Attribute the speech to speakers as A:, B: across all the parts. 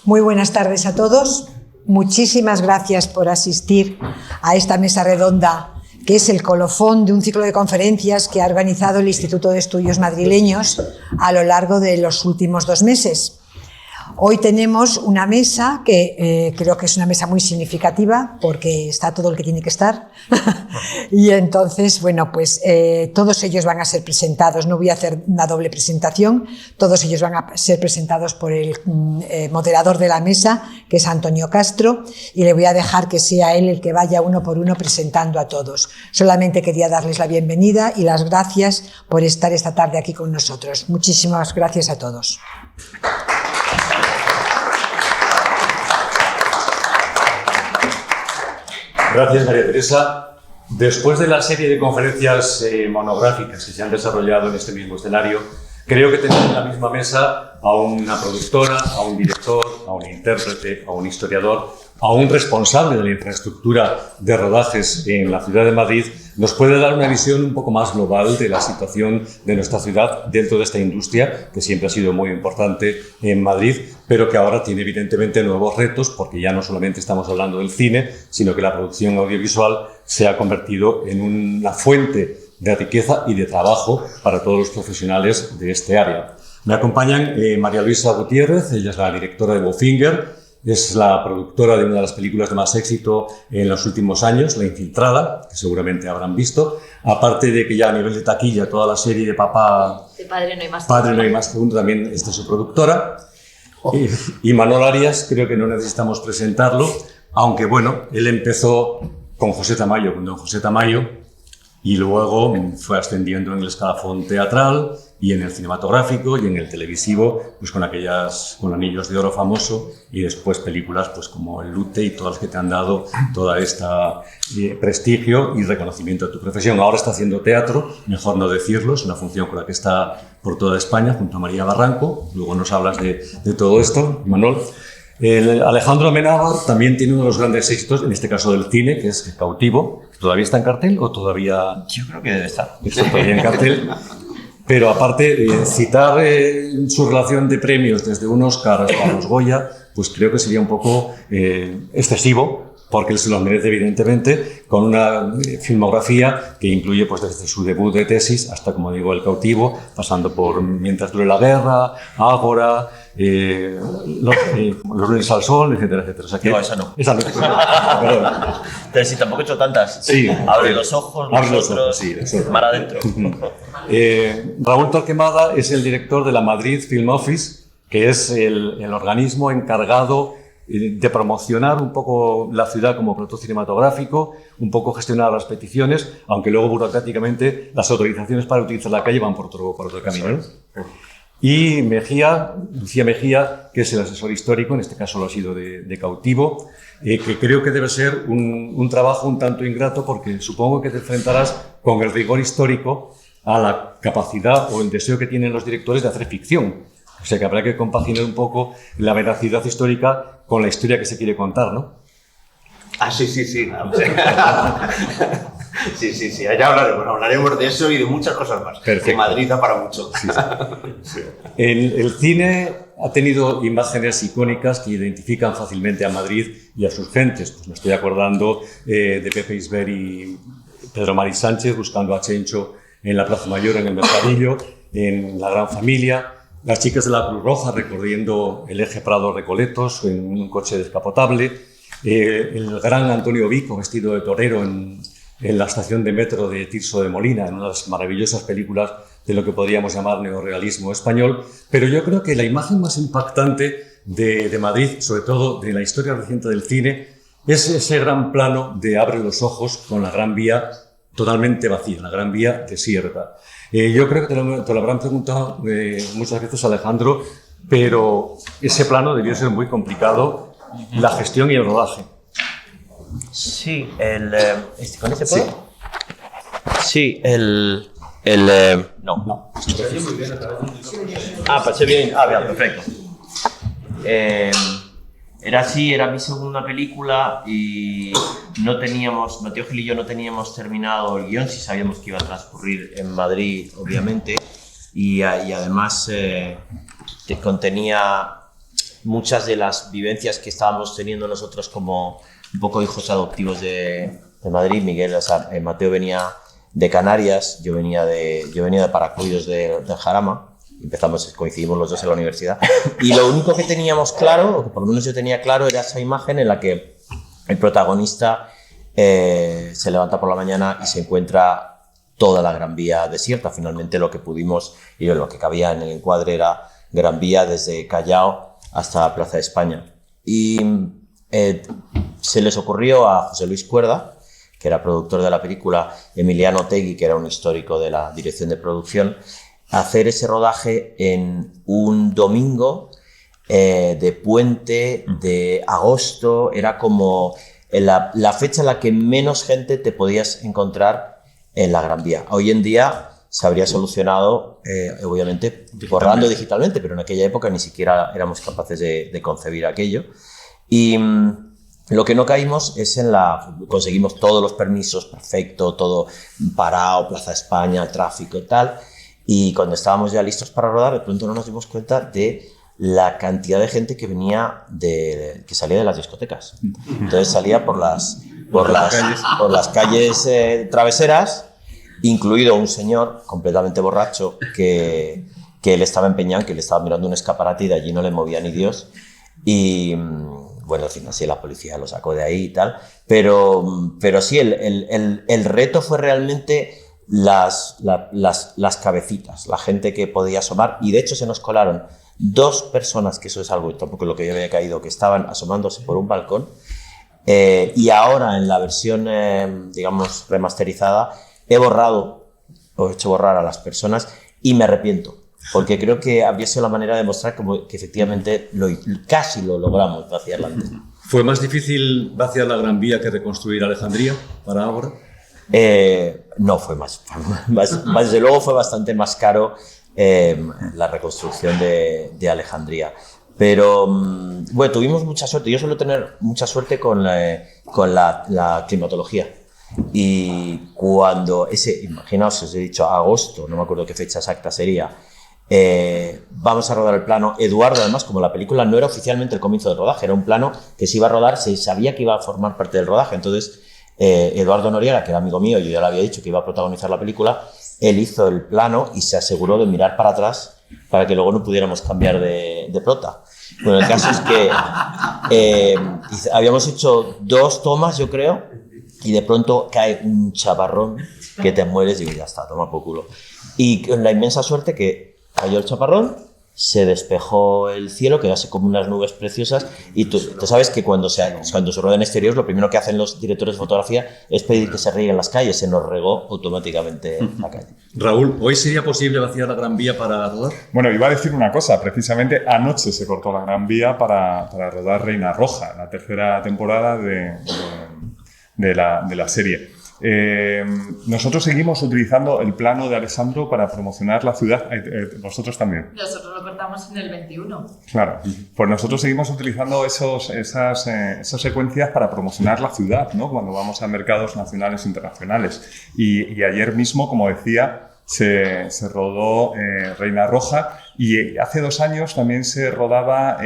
A: Muy buenas tardes a todos. Muchísimas gracias por asistir a esta mesa redonda, que es el colofón de un ciclo de conferencias que ha organizado el Instituto de Estudios Madrileños a lo largo de los últimos 2 meses. Hoy tenemos una mesa que creo que es una mesa muy significativa porque está todo el que tiene que estar y entonces, bueno, pues todos ellos van a ser presentados. No voy a hacer una doble presentación, todos ellos van a ser presentados por el moderador de la mesa, que es Antonio Castro, y le voy a dejar que sea él el que vaya uno por uno presentando a todos. Solamente quería darles la bienvenida y las gracias por estar esta tarde aquí con nosotros. Muchísimas gracias a todos.
B: Gracias, María Teresa. Después de la serie de conferencias monográficas que se han desarrollado en este mismo escenario, creo que tenemos en la misma mesa a una productora, a un director, a un intérprete, a un historiador, a un responsable de la infraestructura de rodajes en la ciudad de Madrid. Nos puede dar una visión un poco más global de la situación de nuestra ciudad dentro de esta industria, que siempre ha sido muy importante en Madrid, pero que ahora tiene evidentemente nuevos retos, porque ya no solamente estamos hablando del cine, sino que la producción audiovisual se ha convertido en una fuente de riqueza y de trabajo para todos los profesionales de este área. Me acompañan María Luisa Gutiérrez, ella es la directora de Bowfinger, es la productora de una de las películas de más éxito en los últimos años, La Infiltrada, que seguramente habrán visto. Aparte de que ya a nivel de taquilla, toda la serie de
C: Padre no hay más que uno,
B: también es de su productora. Y Manol Arias, creo que no necesitamos presentarlo, aunque bueno, él empezó con José Tamayo, con don José Tamayo, y luego fue ascendiendo en el escalafón teatral y en el cinematográfico y en el televisivo, pues con Anillos de Oro famoso, y después películas pues como El Lute y todas las que te han dado toda esta prestigio y reconocimiento de tu profesión. Ahora está haciendo teatro, mejor no decirlo, es una función con la que está por toda España junto a María Barranco. Luego nos hablas de todo esto, Manol. Alejandro Amenábar también tiene uno de los grandes éxitos, en este caso del cine, que es Cautivo. ¿Todavía está en cartel o todavía...?
D: Yo creo que debe estar.
B: Está todavía en cartel. Pero aparte, citar su relación de premios desde un Oscar hasta los Goya, pues creo que sería un poco excesivo, porque él se lo merece evidentemente, con una filmografía que incluye pues desde su debut de Tesis hasta, como digo, El Cautivo, pasando por Mientras dure la guerra, Ágora, Los lunes al sol, etcétera, etcétera. O sea que,
D: no, esa no.
B: Esa no.
D: Pero si tampoco he hecho tantas.
B: Sí.
D: Abre los ojos, nosotros,
B: sí,
D: mar adentro.
B: Raúl Torquemada es el director de la Madrid Film Office, que es el organismo encargado de promocionar un poco la ciudad como producto cinematográfico, un poco gestionar las peticiones, aunque luego burocráticamente las autorizaciones para utilizar la calle van por otro camino, ¿no? Y Lucía Mejía, que es el asesor histórico, en este caso lo ha sido de Cautivo, que creo que debe ser un trabajo un tanto ingrato, porque supongo que te enfrentarás con el rigor histórico a la capacidad o el deseo que tienen los directores de hacer ficción. O sea que habrá que compaginar un poco la veracidad histórica con la historia que se quiere contar, ¿no?
E: Ah, sí. Sí. Ya hablaremos de eso y de muchas cosas más.
B: Perfecto.
E: Que Madrid da para mucho.
B: Sí. El cine ha tenido imágenes icónicas que identifican fácilmente a Madrid y a sus gentes. Pues me estoy acordando de Pepe Isbert y Pedro Mari Sánchez buscando a Chencho en la Plaza Mayor, en el Mercadillo, en La Gran Familia. Las chicas de la Cruz Roja recorriendo el eje Prado-Recoletos en un coche descapotable. El gran Antonio Vico vestido de torero en la estación de metro de Tirso de Molina, en una de las maravillosas películas de lo que podríamos llamar neorrealismo español. Pero yo creo que la imagen más impactante de Madrid, sobre todo de la historia reciente del cine, es ese gran plano de Abre los ojos con la Gran Vía totalmente vacía, la Gran Vía desierta. Yo creo que te lo habrán preguntado muchas veces, Alejandro, pero ese plano debió ser muy complicado, la gestión y el rodaje.
D: Sí, ¿con ese puedo? Sí, no. Pasé bien. Bien, perfecto. Era mi segunda película y Mateo Gil y yo no teníamos terminado el guión, sí sabíamos que iba a transcurrir en Madrid, obviamente, y además contenía muchas de las vivencias que estábamos teniendo nosotros como un poco hijos adoptivos de Madrid. Miguel, o sea, Mateo venía de Canarias, yo venía de Paracuellos del Jarama. Coincidimos los dos en la universidad. Y lo único que teníamos claro, o que por lo menos yo tenía claro, era esa imagen en la que el protagonista se levanta por la mañana y se encuentra toda la Gran Vía desierta. Finalmente lo que pudimos y lo que cabía en el encuadre era Gran Vía desde Callao hasta Plaza de España. Y se les ocurrió a José Luis Cuerda, que era productor de la película, Emiliano Otegui, que era un histórico de la dirección de producción, hacer ese rodaje en un domingo de puente de agosto. Era como la fecha en la que menos gente te podías encontrar en la Gran Vía. Hoy en día se habría solucionado, obviamente, borrando digitalmente, pero en aquella época ni siquiera éramos capaces de concebir aquello. Y lo que no caímos es conseguimos todos los permisos, perfecto, todo parado, Plaza de España, el tráfico y tal. Y cuando estábamos ya listos para rodar, de pronto no nos dimos cuenta de la cantidad de gente que venía que salía de las discotecas. Entonces salía por las calles traveseras, incluido un señor completamente borracho que él estaba empeñado, que le estaba mirando un escaparate y de allí no le movía ni Dios. Y bueno, al final sí, la policía lo sacó de ahí y tal. Pero sí, el reto fue realmente las cabecitas, la gente que podía asomar. Y de hecho se nos colaron 2 personas, que eso es algo tampoco lo que yo había caído, que estaban asomándose por un balcón. Y ahora en la versión, digamos, remasterizada, he hecho borrar a las personas y me arrepiento, porque creo que habría sido la manera de demostrar que efectivamente casi lo logramos vaciar antes.
B: ¿Fue más difícil vaciar la Gran Vía que reconstruir Alejandría para ahora?
D: No, fue más. Desde luego fue bastante más caro la reconstrucción de Alejandría. Pero bueno, tuvimos mucha suerte. Yo suelo tener mucha suerte con la climatología. Y cuando imaginaos, os he dicho agosto, no me acuerdo qué fecha exacta sería, vamos a rodar el plano. Eduardo, además, como la película no era oficialmente el comienzo del rodaje, era un plano que se iba a rodar, se sabía que iba a formar parte del rodaje. Entonces Eduardo Noriega, que era amigo mío, yo ya le había dicho que iba a protagonizar la película, él hizo el plano y se aseguró de mirar para atrás para que luego no pudiéramos cambiar de prota. Bueno, el caso es que habíamos hecho 2 tomas, yo creo, y de pronto cae un chaparrón que te mueres y digo, ya está, toma por culo. Y con la inmensa suerte que cayó el chaparrón, se despejó el cielo, quedó así como unas nubes preciosas. Y tú sabes que cuando se rueda en exteriores, lo primero que hacen los directores de fotografía es pedir que se rieguen las calles. Se nos regó automáticamente la calle.
B: Raúl, ¿hoy sería posible vaciar la Gran Vía para rodar?
F: Bueno, iba a decir una cosa. Precisamente anoche se cortó la Gran Vía para rodar Reina Roja, la 3ª temporada de la serie. Nosotros seguimos utilizando el plano de Alessandro para promocionar la ciudad. ¿Vosotros también?
C: Nosotros lo cortamos en el 21.
F: Claro, pues nosotros seguimos utilizando esas secuencias para promocionar la ciudad, ¿no? Cuando vamos a mercados nacionales e internacionales. Y ayer mismo, como decía, se rodó Reina Roja, y hace 2 años también se rodaba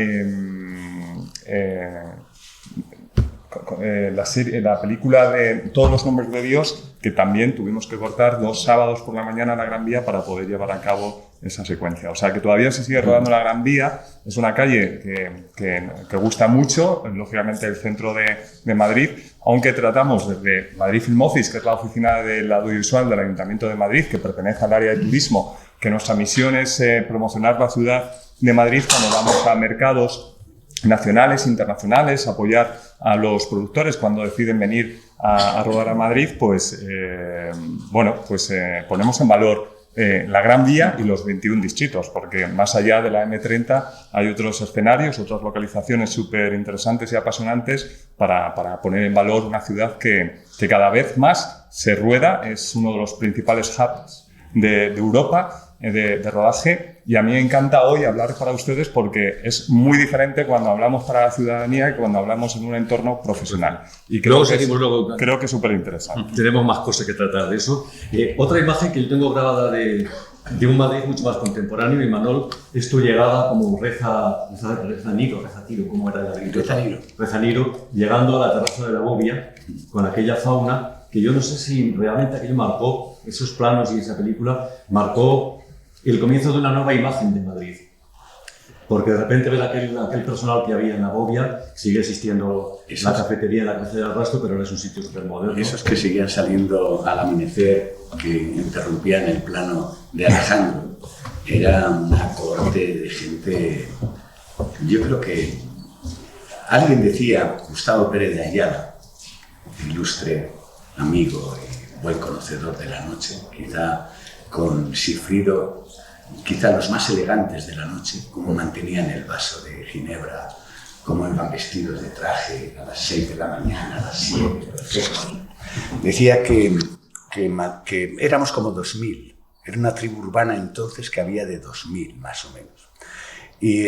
F: la película de Todos los nombres de Dios, que también tuvimos que cortar 2 sábados por la mañana la Gran Vía para poder llevar a cabo esa secuencia. O sea que todavía se sigue rodando la Gran Vía. Es una calle que gusta mucho, lógicamente el centro de Madrid, aunque tratamos desde Madrid Film Office, que es la oficina del audiovisual del Ayuntamiento de Madrid, que pertenece al área de turismo, que nuestra misión es promocionar la ciudad de Madrid cuando vamos a mercados nacionales, internacionales, apoyar a los productores cuando deciden venir a rodar a Madrid. Pues ponemos en valor la Gran Vía y los 21 distritos, porque más allá de la M30 hay otros escenarios, otras localizaciones súper interesantes y apasionantes para poner en valor una ciudad que cada vez más se rueda. Es uno de los principales hubs de Europa de rodaje, y a mí me encanta hoy hablar para ustedes porque es muy diferente cuando hablamos para la ciudadanía y cuando hablamos en un entorno profesional. Y creo que es súper interesante.
B: Tenemos más cosas que tratar de eso. Otra imagen que yo tengo grabada de de un Madrid mucho más contemporáneo. Y Manol, es tu llegada como Rezaniro, ¿cómo era la anécdota? Rezaniro, llegando a la terraza de la Bobia con aquella fauna que yo no sé si realmente aquello marcó, esos planos y esa película, marcó el comienzo de una nueva imagen de Madrid. Porque de repente ves aquel personal que había en la Bobia, sigue existiendo la cafetería en la calle del Rastro, pero ahora es un sitio súper moderno.
G: Esos que seguían saliendo al amanecer, que interrumpían el plano de Alejandro, era una corte de gente. Yo creo que alguien decía, Gustavo Pérez de Ayala, ilustre amigo y buen conocedor de la noche, quizá con Sigfrido, quizá los más elegantes de la noche, cómo mantenían el vaso de ginebra, cómo iban vestidos de traje a las 6 de la mañana, a las 7, perfecto. Decía que éramos como 2000, era una tribu urbana entonces que había de 2000 más o menos. Y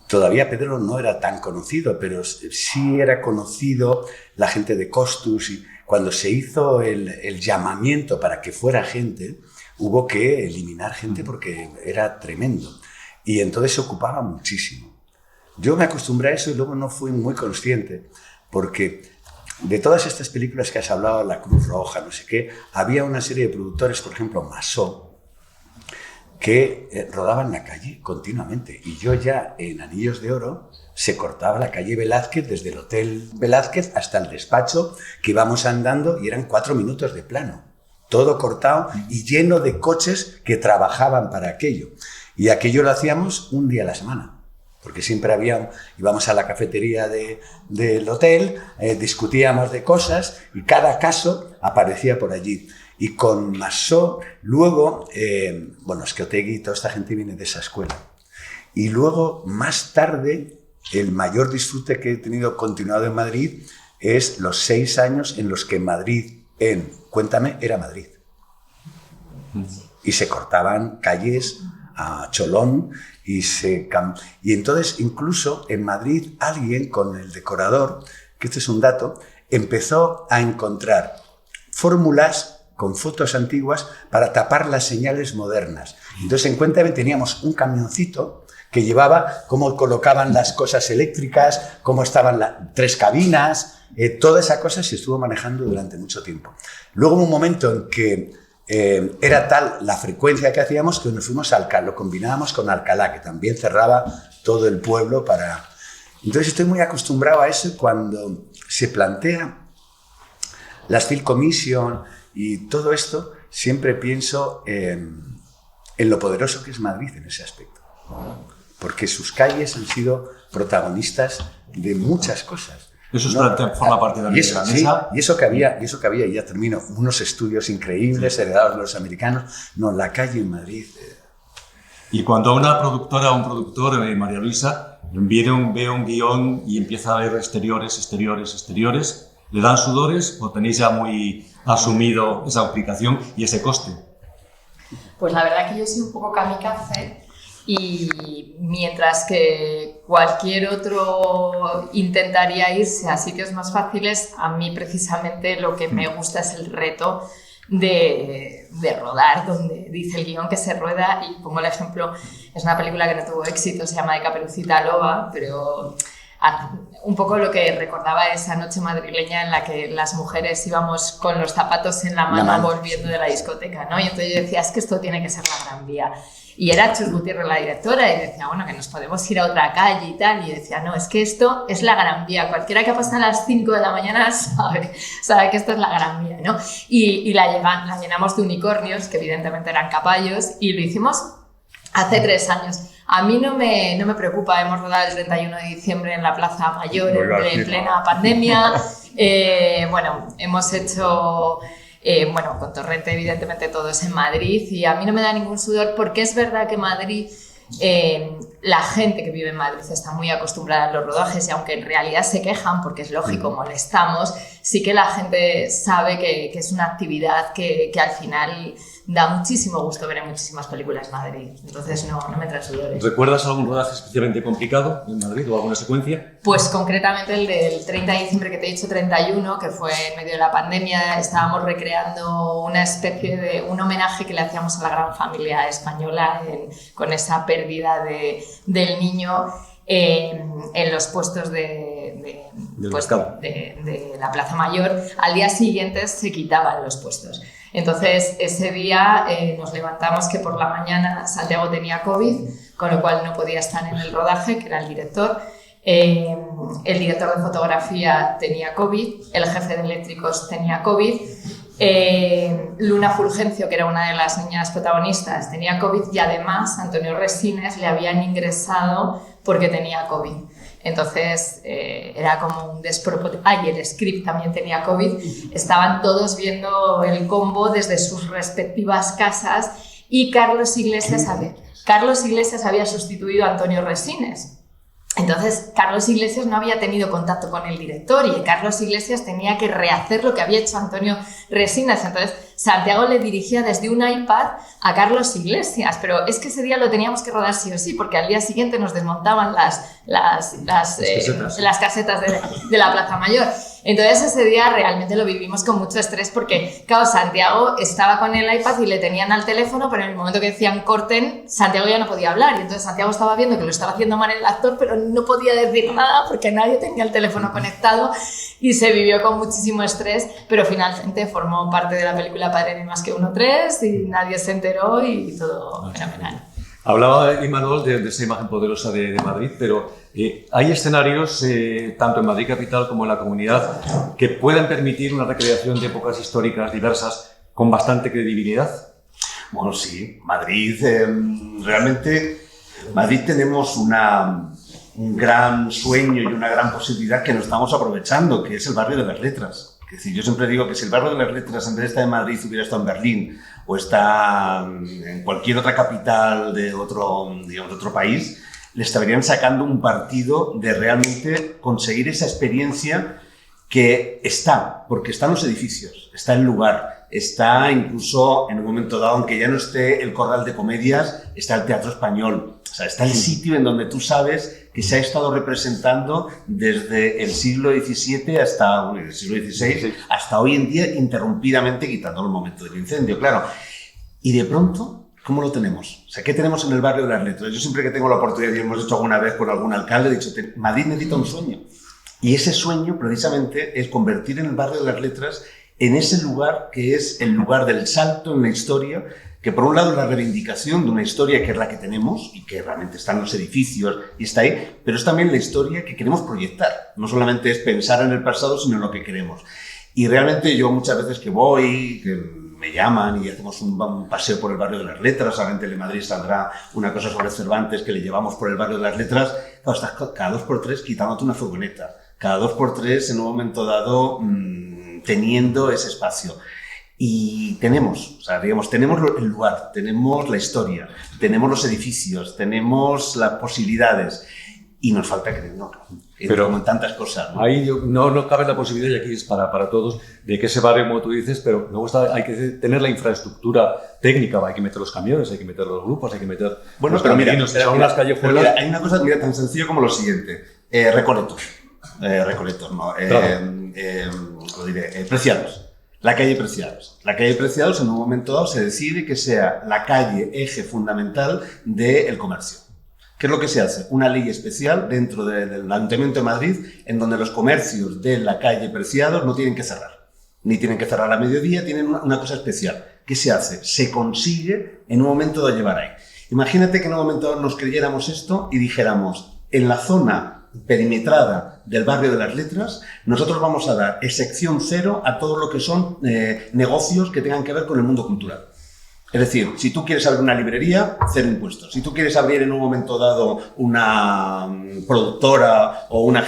G: todavía Pedro no era tan conocido, pero sí era conocido la gente de Costus, y cuando se hizo el llamamiento para que fuera gente, hubo que eliminar gente porque era tremendo. Y entonces se ocupaba muchísimo. Yo me acostumbré a eso y luego no fui muy consciente, porque de todas estas películas que has hablado, La Cruz Roja, no sé qué, había una serie de productores, por ejemplo, Massó, que rodaban la calle continuamente. Y yo ya en Anillos de Oro se cortaba la calle Velázquez, desde el Hotel Velázquez hasta el despacho, que íbamos andando y eran 4 minutos de plano. Todo cortado y lleno de coches que trabajaban para aquello. Y aquello lo hacíamos un día a la semana, porque siempre íbamos a la cafetería del hotel, discutíamos de cosas y cada caso aparecía por allí. Y con Massó, luego, bueno, es que Otegi y toda esta gente viene de esa escuela. Y luego, más tarde, el mayor disfrute que he tenido continuado en Madrid es los 6 años en los que Madrid, Cuéntame, era Madrid. Y se cortaban calles a cholón y entonces incluso en Madrid alguien con el decorador, que este es un dato, empezó a encontrar fórmulas con fotos antiguas para tapar las señales modernas. Entonces en Cuéntame teníamos un camioncito que llevaba cómo colocaban las cosas eléctricas, cómo estaban 3 cabinas, toda esa cosa se estuvo manejando durante mucho tiempo. Luego hubo un momento en que era tal la frecuencia que hacíamos que nos fuimos a Alcalá, lo combinábamos con Alcalá, que también cerraba todo el pueblo para... Entonces estoy muy acostumbrado a eso, y cuando se plantea las Film Commission y todo esto, siempre pienso en lo poderoso que es Madrid en ese aspecto, porque sus calles han sido protagonistas de muchas cosas.
B: Eso forma parte de la mesa.
G: Sí, y eso que había, y ya termino, unos estudios increíbles heredados de los americanos. No, la calle en Madrid.
B: Y cuando una productora o un productor, María Luisa, ve un guión y empieza a ver exteriores, ¿le dan sudores o tenéis ya muy asumido esa aplicación y ese coste?
C: Pues la verdad que yo soy un poco kamikaze. Y mientras que cualquier otro intentaría irse a sitios más fáciles, a mí precisamente lo que me gusta es el reto de rodar, donde dice el guión que se rueda. Y pongo el ejemplo, es una película que no tuvo éxito, se llama De Caperucita Loba, pero un poco lo que recordaba esa noche madrileña en la que las mujeres íbamos con los zapatos en la mano volviendo de la discoteca, ¿no? Y entonces yo decía, es que esto tiene que ser la Gran Vía. Y era Chus Gutiérrez la directora y decía, bueno, que nos podemos ir a otra calle y tal. Y decía, no, es que esto es la Gran Vía. Cualquiera que pasa a las 5 de la mañana sabe que esto es la Gran Vía, ¿no? Y la llenamos de unicornios, que evidentemente eran caballos, y lo hicimos hace 3 años. A mí no me preocupa, hemos rodado el 31 de diciembre en la Plaza Mayor, en plena pandemia. Bueno, hemos hecho... bueno, con Torrente evidentemente todo es en Madrid y a mí no me da ningún sudor porque es verdad que Madrid, la gente que vive en Madrid está muy acostumbrada a los rodajes y aunque en realidad se quejan porque es lógico, molestamos, sí que la gente sabe que es una actividad que al final da muchísimo gusto ver en muchísimas películas Madrid. Entonces no me trae sudores.
B: ¿Recuerdas algún rodaje especialmente complicado en Madrid o alguna secuencia?
C: Pues concretamente el del 30 de diciembre que te he dicho, 31, que fue en medio de la pandemia. Estábamos recreando una especie de un homenaje que le hacíamos a la gran familia española con esa pérdida del niño en los puestos de la Plaza Mayor. Al día siguiente se quitaban los puestos. Entonces, ese día nos levantamos que por la mañana Santiago tenía COVID, con lo cual no podía estar en el rodaje, que era el director. El director de fotografía tenía COVID, el jefe de eléctricos tenía COVID, Luna Fulgencio, que era una de las niñas protagonistas, tenía COVID, y además Antonio Resines le habían ingresado porque tenía COVID. Entonces era como un despropósito. Y el script también tenía COVID. Estaban todos viendo el combo desde sus respectivas casas, y Carlos Iglesias había sustituido a Antonio Resines. Entonces, Carlos Iglesias no había tenido contacto con el director, y Carlos Iglesias tenía que rehacer lo que había hecho Antonio Resines. Entonces, Santiago le dirigía desde un iPad a Carlos Iglesias, pero es que ese día lo teníamos que rodar sí o sí, porque al día siguiente nos desmontaban las casetas de la Plaza Mayor. Entonces ese día realmente lo vivimos con mucho estrés, porque claro, Santiago estaba con el iPad y le tenían al teléfono, pero en el momento que decían corten, Santiago ya no podía hablar, y entonces Santiago estaba viendo que lo estaba haciendo mal el actor, pero no podía decir nada porque nadie tenía el teléfono conectado, y se vivió con muchísimo estrés, pero finalmente formó parte de la película Padre ni más que uno 3 y nadie se enteró y todo fenomenal.
B: Hablaba Imanol de esa imagen poderosa de Madrid, pero hay escenarios, tanto en Madrid capital como en la comunidad, que pueden permitir una recreación de épocas históricas diversas con bastante credibilidad.
G: Bueno, sí, Madrid, realmente, Madrid tenemos un gran sueño y una gran posibilidad que no estamos aprovechando, que es el barrio de las letras. Es decir, yo siempre digo que si el barrio de las letras, en vez de estar en Madrid, hubiera estado en Berlín o está en cualquier otra capital de otro país, le estarían sacando un partido de realmente conseguir esa experiencia que está, porque están los edificios, está el lugar, está incluso en un momento dado, aunque ya no esté el Corral de Comedias, está el Teatro Español. O sea, está el sitio en donde tú sabes que se ha estado representando desde el siglo XVII hasta el siglo XVI, hasta hoy en día, interrumpidamente, quitando el momento del incendio, claro. Y de pronto, ¿cómo lo tenemos? O sea, ¿qué tenemos en el barrio de las letras? Yo siempre que tengo la oportunidad, y hemos hecho alguna vez con algún alcalde, he dicho, Madrid necesita un sueño. Y ese sueño, precisamente, es convertir en el barrio de las letras en ese lugar que es el lugar del salto en la historia, que por un lado es la reivindicación de una historia que es la que tenemos y que realmente está en los edificios y está ahí, pero es también la historia que queremos proyectar. No solamente es pensar en el pasado, sino en lo que queremos. Y realmente yo muchas veces que voy, que me llaman y hacemos un paseo por el barrio de las letras, ahora en Telemadrid saldrá una cosa sobre Cervantes que le llevamos por el barrio de las letras, claro, estás cada 2x3 quitándote una furgoneta, cada 2x3 en un momento dado teniendo ese espacio. Y tenemos, o sea, digamos, tenemos el lugar, tenemos la historia, tenemos los edificios, tenemos las posibilidades y nos falta creerlo, pero como en tantas cosas, ¿no?
B: Ahí no cabe la posibilidad, y aquí es para todos, de que ese barrio, como tú dices, pero luego hay que tener la infraestructura técnica, hay que meter los camiones, hay que meter los grupos, hay que meter los caminos, son las callejuelas.
G: Hay una cosa tan sencilla como lo siguiente, Recoletos, ¿no? Lo diré, Preciados. La calle Preciados. La calle Preciados en un momento dado se decide que sea la calle eje fundamental del comercio. ¿Qué es lo que se hace? Una ley especial dentro del Ayuntamiento de Madrid en donde los comercios de la calle Preciados no tienen que cerrar. Ni tienen que cerrar a mediodía, tienen una cosa especial. ¿Qué se hace? Se consigue en un momento dado llevar ahí. Imagínate que en un momento dado nos creyéramos esto y dijéramos, en la zona perimetrada del barrio de las letras, nosotros vamos a dar excepción cero a todo lo que son negocios que tengan que ver con el mundo cultural. Es decir, si tú quieres abrir una librería, cero impuestos. Si tú quieres abrir en un momento dado una productora o una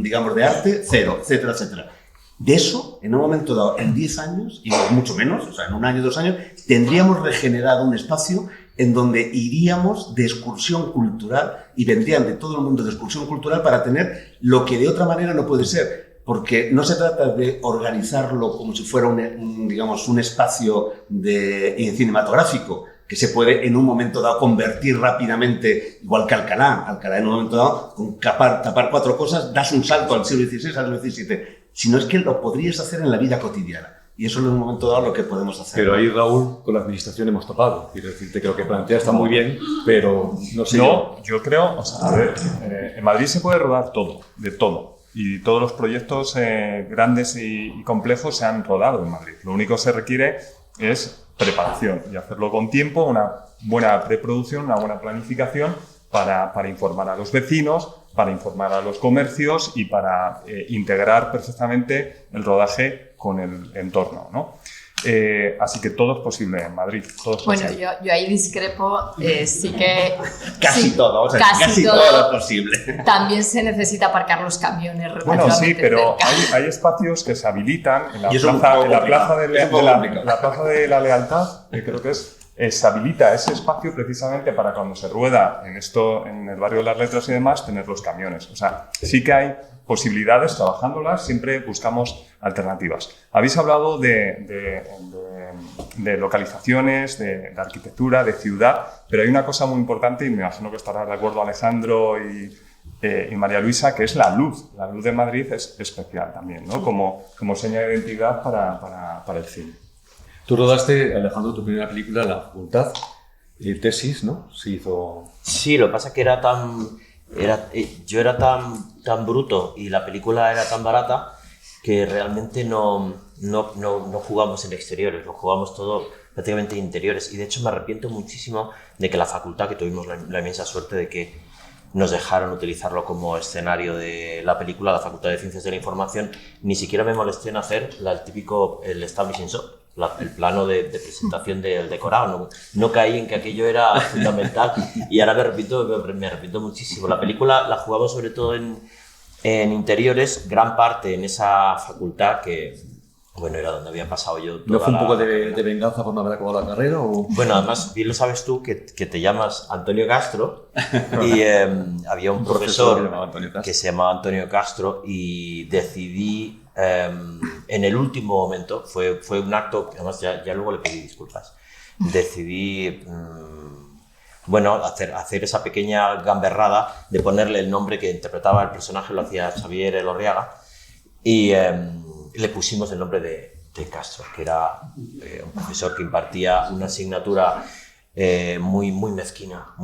G: digamos, de arte, cero, etcétera, etcétera. De eso, en un momento dado, en 10 años, y mucho menos, o sea, en 1 año, 2 años, tendríamos regenerado un espacio en donde iríamos de excursión cultural y vendrían de todo el mundo de excursión cultural para tener lo que de otra manera no puede ser. porque no se trata de organizarlo como si fuera digamos, un espacio cinematográfico, que se puede en un momento dado convertir rápidamente, igual que Alcalá. Alcalá en un momento dado, con tapar 4 cosas, das un salto al siglo XVI, al siglo XVII. Sino es que lo podrías hacer en la vida cotidiana. Y eso es en un momento dado lo que podemos hacer.
B: Pero ahí, Raúl, con la administración hemos topado. Quiero decirte que lo que plantea está muy bien, pero no sé.
F: Yo creo, o sea, a ver, en Madrid se puede rodar todo, de todo. Y todos los proyectos grandes y complejos se han rodado en Madrid. Lo único que se requiere es preparación y hacerlo con tiempo, una buena preproducción, una buena planificación para informar a los vecinos, para informar a los comercios y para integrar perfectamente el rodaje con el entorno, ¿no? Así que todo es posible en Madrid. Todo es
C: bueno,
F: posible.
C: yo ahí discrepo, sí que...
G: Casi
C: sí,
G: todo, o sea, casi todo lo posible.
C: También se necesita aparcar los camiones
F: Bueno, sí,
C: relativamente
F: pero
C: cerca.
F: hay espacios que se habilitan en la
G: Y eso
F: plaza
G: es
F: la Plaza de la Lealtad, que creo que se habilita ese espacio precisamente para cuando se rueda en el barrio de las Letras y demás, tener los camiones. O sea, sí que hay posibilidades, trabajándolas, siempre buscamos alternativas. Habéis hablado de localizaciones, de arquitectura, de ciudad, pero hay una cosa muy importante, y me imagino que estará de acuerdo Alejandro y María Luisa, que es la luz. La luz de Madrid es especial también, ¿no? Como seña de identidad para el cine.
B: Tú rodaste, Alejandro, tu primera película en la facultad, tesis, ¿no? Se hizo...
D: Sí, lo que pasa es que yo era tan bruto y la película era tan barata que realmente no jugamos en exteriores, lo jugamos todo prácticamente en interiores. Y de hecho me arrepiento muchísimo de que la facultad, que tuvimos la inmensa suerte de que nos dejaron utilizarlo como escenario de la película, la Facultad de Ciencias de la Información, ni siquiera me molesté en hacer el establishing shot, el plano de presentación del decorado. No caí en que aquello era fundamental y ahora me arrepiento muchísimo. La película la jugamos sobre todo en interiores, gran parte en esa facultad que, bueno, era donde había pasado yo toda
B: ¿No fue un poco de
D: carrera.
B: venganza por no haber acabado la carrera? ¿O?
D: Bueno, además, bien lo sabes tú, que te llamas Antonio Castro y había un profesor que se llamaba Antonio Castro y decidí, en el último momento, fue un acto, que además ya luego le pedí disculpas, decidí hacer esa pequeña gamberrada de ponerle el nombre que interpretaba el personaje, lo hacía Xavier Elorriaga, y le pusimos el nombre de Castro, que era un profesor que impartía una asignatura muy mezquina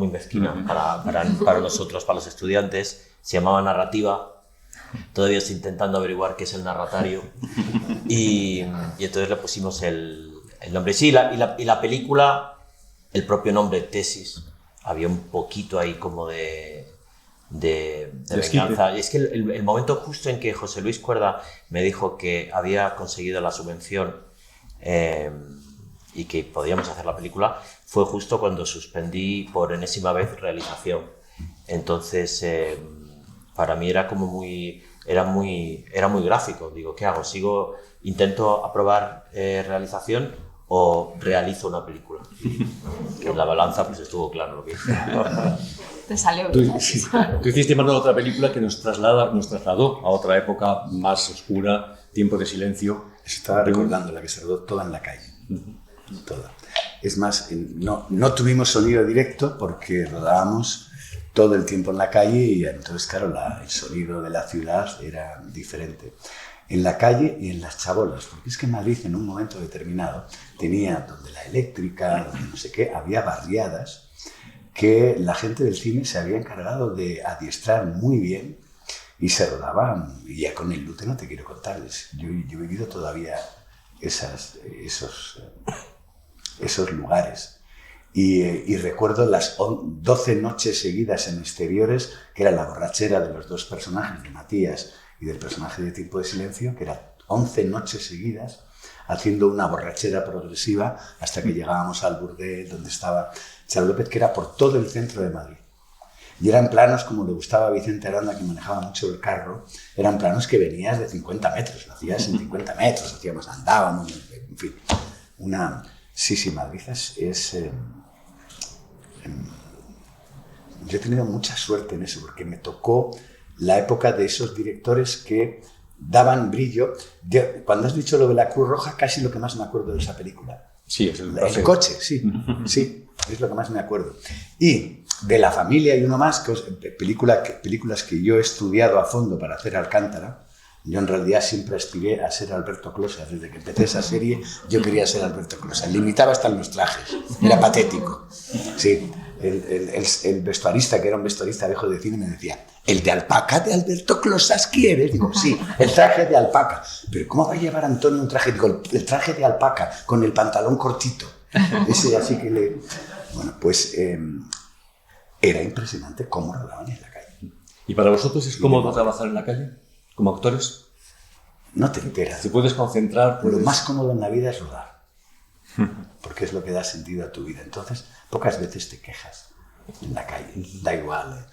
D: para nosotros, para los estudiantes. Se llamaba narrativa. Todavía estoy intentando averiguar qué es el narratario. Y entonces le pusimos el nombre. Sí, y la película, el propio nombre, tesis, había un poquito ahí como de venganza. Y es que el momento justo en que José Luis Cuerda me dijo que había conseguido la subvención y que podíamos hacer la película, fue justo cuando suspendí por enésima vez realización. Entonces, para mí era muy gráfico. Digo, ¿qué hago? ¿Intento aprobar realización o realizo una película? Que en la balanza pues estuvo claro lo que hice.
C: Te salió
B: Tú
C: bien.
B: hiciste más de otra película que nos trasladó a otra época más oscura, Tiempo de silencio.
G: Estaba recordando la que se rodó toda en la calle. Toda. Es más, no tuvimos sonido directo porque rodábamos todo el tiempo en la calle y entonces, claro, el sonido de la ciudad era diferente. En la calle y en las chabolas, porque es que Madrid en un momento determinado tenía donde la eléctrica, donde no sé qué, había barriadas que la gente del cine se había encargado de adiestrar muy bien y se rodaban, y ya con el Lute no te quiero contarles, yo he vivido todavía esos lugares. Y recuerdo las 12 noches seguidas en exteriores, que era la borrachera de los dos personajes, de Matías y del personaje de Tiempo de silencio, que eran 11 noches seguidas haciendo una borrachera progresiva hasta que llegábamos al burdel donde estaba Charo López, que era por todo el centro de Madrid. Y eran planos, como le gustaba a Vicente Aranda, que manejaba mucho el carro, eran planos que venías de 50 metros, lo hacías en 50 metros, hacíamos, andábamos, en fin. Sí, Madrid yo he tenido mucha suerte en eso, porque me tocó la época de esos directores que daban brillo. Cuando has dicho lo de la Cruz Roja, casi lo que más me acuerdo de esa película.
B: Sí, es el
G: coche, sí, sí, es lo que más me acuerdo. Y de La familia y uno más, películas que yo he estudiado a fondo para hacer Alcántara. Yo en realidad siempre aspiré a ser Alberto Closas. Desde que empecé esa serie yo quería ser Alberto Closas. Limitaba hasta en los trajes. Era patético. Sí, el vestuarista, que era un vestuarista viejo de cine, me decía: ¿el de alpaca de Alberto Closas quieres? Digo, sí, el traje de alpaca. Pero ¿cómo va a llevar Antonio un traje? Digo, el traje de alpaca con el pantalón cortito. Ese así que le... Bueno, pues era impresionante cómo rodaban en la calle.
B: ¿Y para vosotros es cómodo trabajar en la calle? ¿Como actores?
G: No te enteras.
B: ¿Te puedes concentrar?
G: Lo más cómodo en la vida es rodar. Porque es lo que da sentido a tu vida. Entonces, pocas veces te quejas en la calle. Da igual.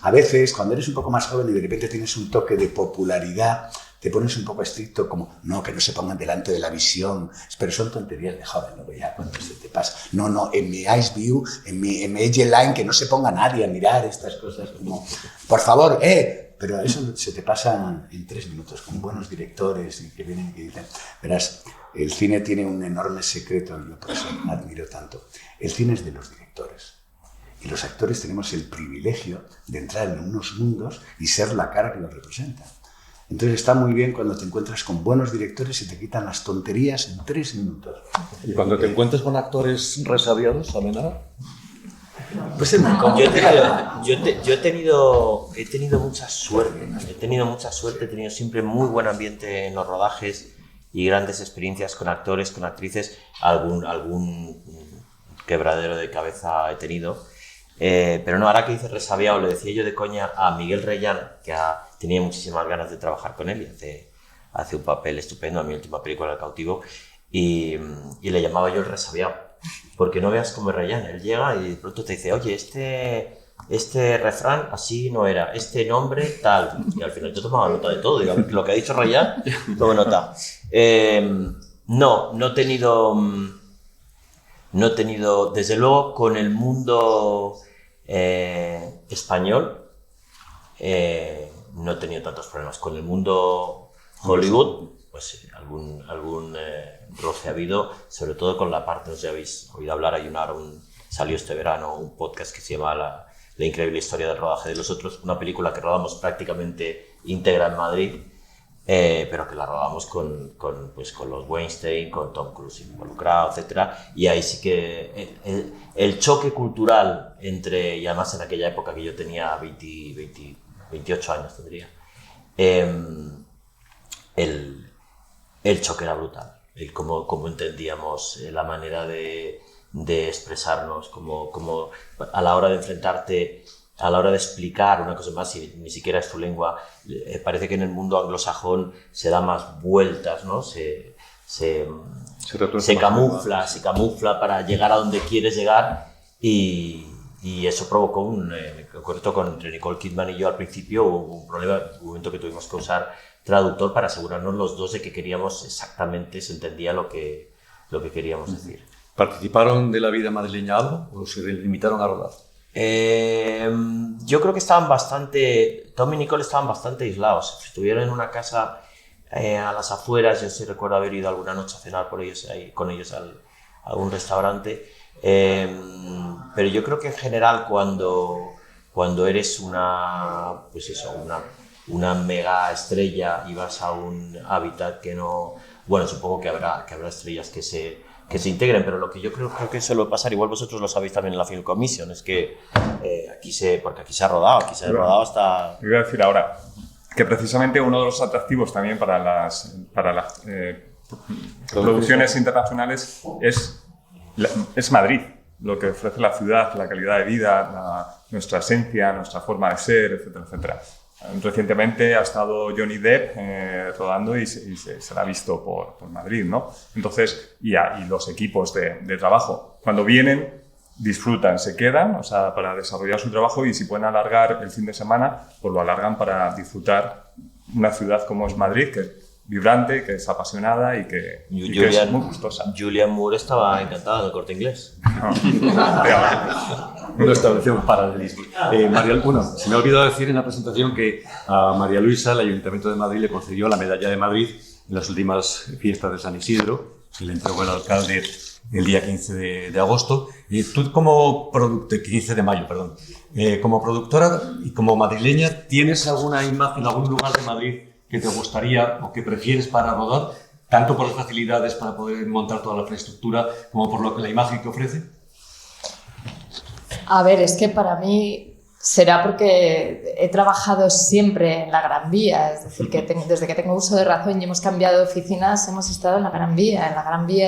G: A veces, cuando eres un poco más joven y de repente tienes un toque de popularidad, te pones un poco estricto, como, no, que no se pongan delante de la visión. Pero son tonterías de joven, ¿no? Ya cuando se te pasa. No, en mi Ice View, en mi Edge Line, que no se ponga nadie a mirar estas cosas. Como, por favor, Pero eso se te pasa en 3 minutos, con buenos directores y que vienen y que dicen... Verás, el cine tiene un enorme secreto, y yo por eso admiro tanto. El cine es de los directores. Y los actores tenemos el privilegio de entrar en unos mundos y ser la cara que los representa. Entonces está muy bien cuando te encuentras con buenos directores y te quitan las tonterías en 3 minutos.
B: ¿Y cuando te encuentras con actores resabiados, Amenábar?
G: Pues es muy cómodo.
D: Yo he tenido mucha suerte. He tenido siempre muy buen ambiente en los rodajes y grandes experiencias con actores, con actrices. Algún quebradero de cabeza he tenido. Pero no, ahora que dice resabiado, le decía yo de coña a Miguel Reyán, que tenía muchísimas ganas de trabajar con él y hace un papel estupendo en mi última película, El cautivo, y le llamaba yo el resabiado. Porque no veas cómo es Reyán, él llega y de pronto te dice: oye, este refrán así no era, este nombre tal, y al final yo tomaba nota de todo, digo, lo que ha dicho Reyán, tomo nota. No he tenido, desde luego, con el mundo español, no he tenido tantos problemas. Con el mundo Hollywood, pues algún roce ha habido, sobre todo con la parte, no sé si habéis oído hablar, salió este verano un podcast que se llama La increíble historia del rodaje de los otros, una película que rodamos prácticamente íntegra en Madrid, pero que la rodamos con los Weinstein, con Tom Cruise involucrado, etc. Y ahí sí que el choque cultural entre, y además en aquella época que yo tenía 28 años tendría, el choque era brutal. El cómo entendíamos la manera de expresarnos, como a la hora de enfrentarte, a la hora de explicar una cosa más, si ni siquiera es tu lengua, parece que en el mundo anglosajón se da más vueltas, ¿no? Se camufla para llegar a donde quieres llegar, y eso provocó un concreto entre Nicole Kidman y yo al principio hubo un problema, un momento que tuvimos que usar traductor para asegurarnos los dos de que queríamos exactamente, se entendía lo que queríamos decir.
B: ¿Participaron de la vida madrileña algo o se limitaron a rodar?
D: Yo creo que Tom y Nicole estaban bastante aislados. Estuvieron en una casa a las afueras. Yo sí recuerdo haber ido alguna noche a cenar con ellos a algún restaurante. Pero yo creo que en general cuando eres una mega estrella y vas a un hábitat que no... Bueno, supongo que habrá estrellas que se integren, pero lo que yo creo que suele pasar, igual vosotros lo sabéis también en la Film Commission, es que aquí se ha rodado hasta...
F: Yo voy a decir ahora que precisamente uno de los atractivos también para las producciones internacionales es Madrid, lo que ofrece la ciudad, la calidad de vida, nuestra esencia, nuestra forma de ser, etcétera, etcétera. Recientemente ha estado Johnny Depp rodando y se la ha visto por Madrid, ¿no? Entonces, y los equipos de trabajo, cuando vienen, disfrutan, se quedan, o sea, para desarrollar su trabajo, y si pueden alargar el fin de semana, pues lo alargan para disfrutar una ciudad como es Madrid, que vibrante, que es apasionada y que es muy gustosa.
D: Julian Moore estaba encantada en el Corte Inglés.
B: No establecemos paralelismo. Bueno, se me ha olvidado decir en la presentación que a María Luisa el Ayuntamiento de Madrid le concedió la Medalla de Madrid en las últimas fiestas de San Isidro, que le entregó el alcalde el día 15 de agosto. Y tú como 15 de mayo, perdón. Como productora y como madrileña, ¿tienes alguna imagen, algún lugar de Madrid que te gustaría o que prefieres para rodar, tanto por las facilidades para poder montar toda la infraestructura como por la imagen que ofrece?
C: A ver, es que para mí será porque he trabajado siempre en la Gran Vía, es decir, que desde que tengo uso de razón y hemos cambiado de oficinas, hemos estado en la Gran Vía,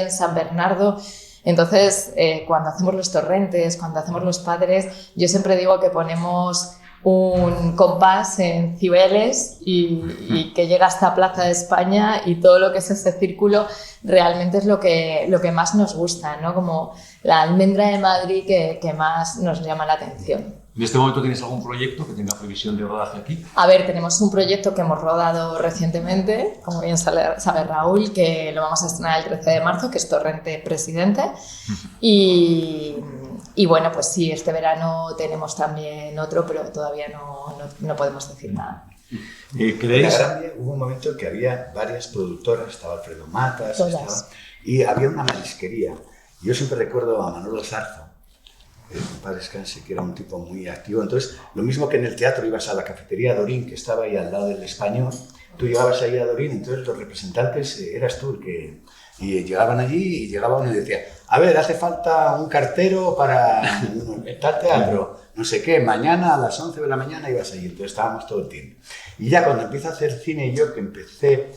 C: en San Bernardo. Entonces, cuando hacemos los torrentes, cuando hacemos los padres, yo siempre digo que ponemos un compás en Cibeles y que llega hasta Plaza de España, y todo lo que es ese círculo realmente es lo que más nos gusta, ¿no? Como la almendra de Madrid que más nos llama la atención.
B: ¿En este momento tienes algún proyecto que tenga previsión de rodaje aquí?
C: A ver, tenemos un proyecto que hemos rodado recientemente, como bien sabe Raúl, que lo vamos a estrenar el 13 de marzo, que es Torrente Presidente. Y bueno, pues sí, este verano tenemos también otro, pero todavía no podemos decir nada.
G: En la Gran Vía hubo un momento en que había varias productoras, estaba Alfredo Matas, y había una marisquería. Yo siempre recuerdo a Manolo Zarzo, padre descanse, que era un tipo muy activo. Entonces, lo mismo que en el teatro ibas a la cafetería Dorín, que estaba ahí al lado del Español, tú llegabas ahí a Dorín, entonces los representantes eras tú el que... Y llegaban allí y llegaba uno y decía, a ver, hace falta un cartero para tal teatro, no sé qué, mañana a las 11 de la mañana ibas allí. Entonces estábamos todo el tiempo. Y ya cuando empiezo a hacer cine, yo que empecé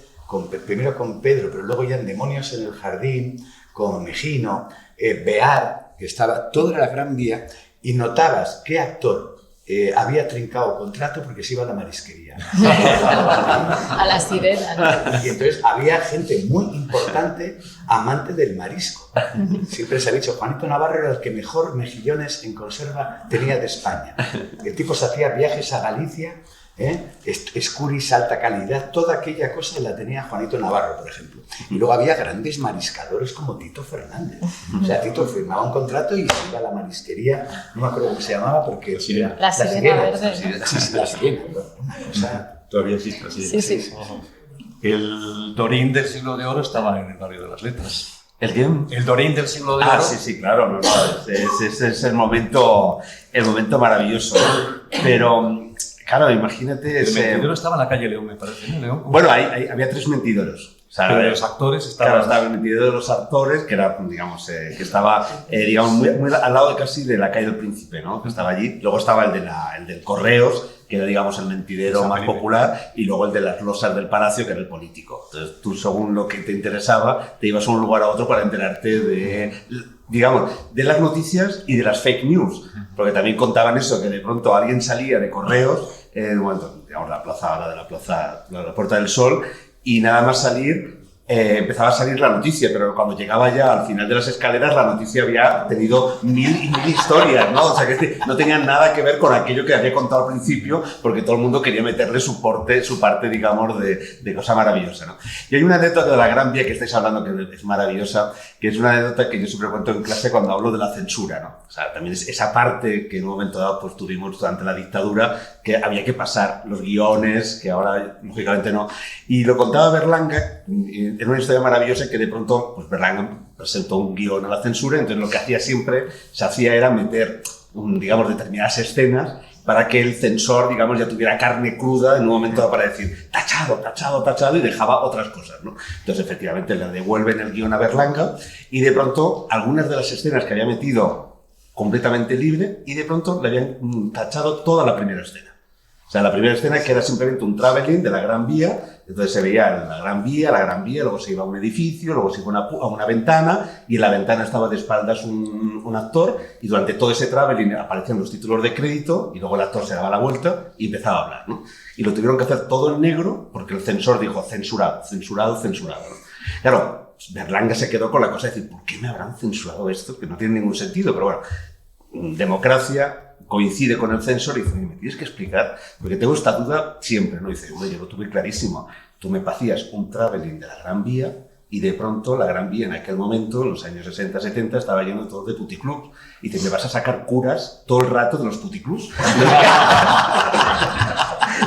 G: primero con Pedro, pero luego ya en Demonios en el Jardín, con Mejino, Bear, que estaba toda la Gran Vía, y notabas qué actor había trincado contrato porque se iba a la marisquería.
C: A la sirena, ¿no?
G: Y entonces había gente muy importante, amante del marisco. Siempre se ha dicho, Juanito Navarro era el que mejor mejillones en conserva tenía de España. El tipo se hacía viajes a Galicia, escuris, alta calidad, toda aquella cosa la tenía Juanito Navarro, por ejemplo. Y luego había grandes mariscadores como Tito Fernández. O sea, Tito firmaba un contrato y se iba a la marisquería, no me acuerdo cómo se llamaba, porque...
C: La sirena verde.
G: La sirena, una cosa...
B: Todavía existe, así.
C: Sí.
B: El Dorín del Siglo de Oro estaba en el barrio de las Letras.
D: ¿El qué?
B: El Dorín del Siglo de Oro.
H: Sí, claro. Ese es el momento maravilloso. Pero... Claro, imagínate...
B: El mentidero estaba en la calle León, me parece, ¿no? León.
H: Bueno, había 3 mentideros. O sea,
B: pero de los actores estaban...
H: Claro, estaba el mentidero de los actores, que era, digamos, que estaba, digamos, muy al lado de casi de la calle del Príncipe, ¿no? Que estaba allí. Luego estaba el del Correos, que era, digamos, el mentidero más popular, y luego el de las losas del Palacio, que era el político. Entonces, tú, según lo que te interesaba, te ibas a un lugar a otro para enterarte de las noticias y de las fake news. Porque también contaban eso, que de pronto alguien salía de Correos, digamos, la Puerta del Sol, y nada más salir, empezaba a salir la noticia, pero cuando llegaba ya al final de las escaleras, la noticia había tenido mil historias, ¿no? O sea, que no tenían nada que ver con aquello que había contado al principio, porque todo el mundo quería meterle su parte, digamos, de cosa maravillosa, ¿no? Y hay una anécdota de la Gran Vía que estáis hablando que es maravillosa, que es una anécdota que yo siempre cuento en clase cuando hablo de la censura, ¿no? O sea, también es esa parte que en un momento dado pues tuvimos durante la dictadura, que había que pasar los guiones, que ahora lógicamente no. Y lo contaba Berlanga en una historia maravillosa, que de pronto pues Berlanga presentó un guión a la censura, entonces lo que hacía siempre, era meter, digamos, determinadas escenas para que el censor, digamos, ya tuviera carne cruda en un momento dado para decir tachado, y dejaba otras cosas, ¿no? Entonces, efectivamente, le devuelven el guión a Berlanga y de pronto algunas de las escenas que había metido completamente libre, y de pronto le habían tachado toda la primera escena. O sea, la primera escena que era simplemente un traveling de la Gran Vía, entonces se veía la Gran Vía, luego se iba a un edificio, luego se iba a una ventana, y en la ventana estaba de espaldas un actor, y durante todo ese traveling aparecían los títulos de crédito, y luego el actor se daba la vuelta y empezaba a hablar, ¿no? Y lo tuvieron que hacer todo en negro, porque el censor dijo censurado, ¿no? Claro, Berlanga se quedó con la cosa de decir, ¿por qué me habrán censurado esto? Que no tiene ningún sentido, pero bueno, democracia... Coincide con el censor y dice, me tienes que explicar, porque tengo esta duda siempre, ¿no? Y dice, yo lo tuve clarísimo. Tú me hacías un traveling de la Gran Vía y de pronto la Gran Vía en aquel momento, en los años 60-70, estaba lleno de todos de puticlubs. Y te me vas a sacar curas todo el rato de los puticlubs.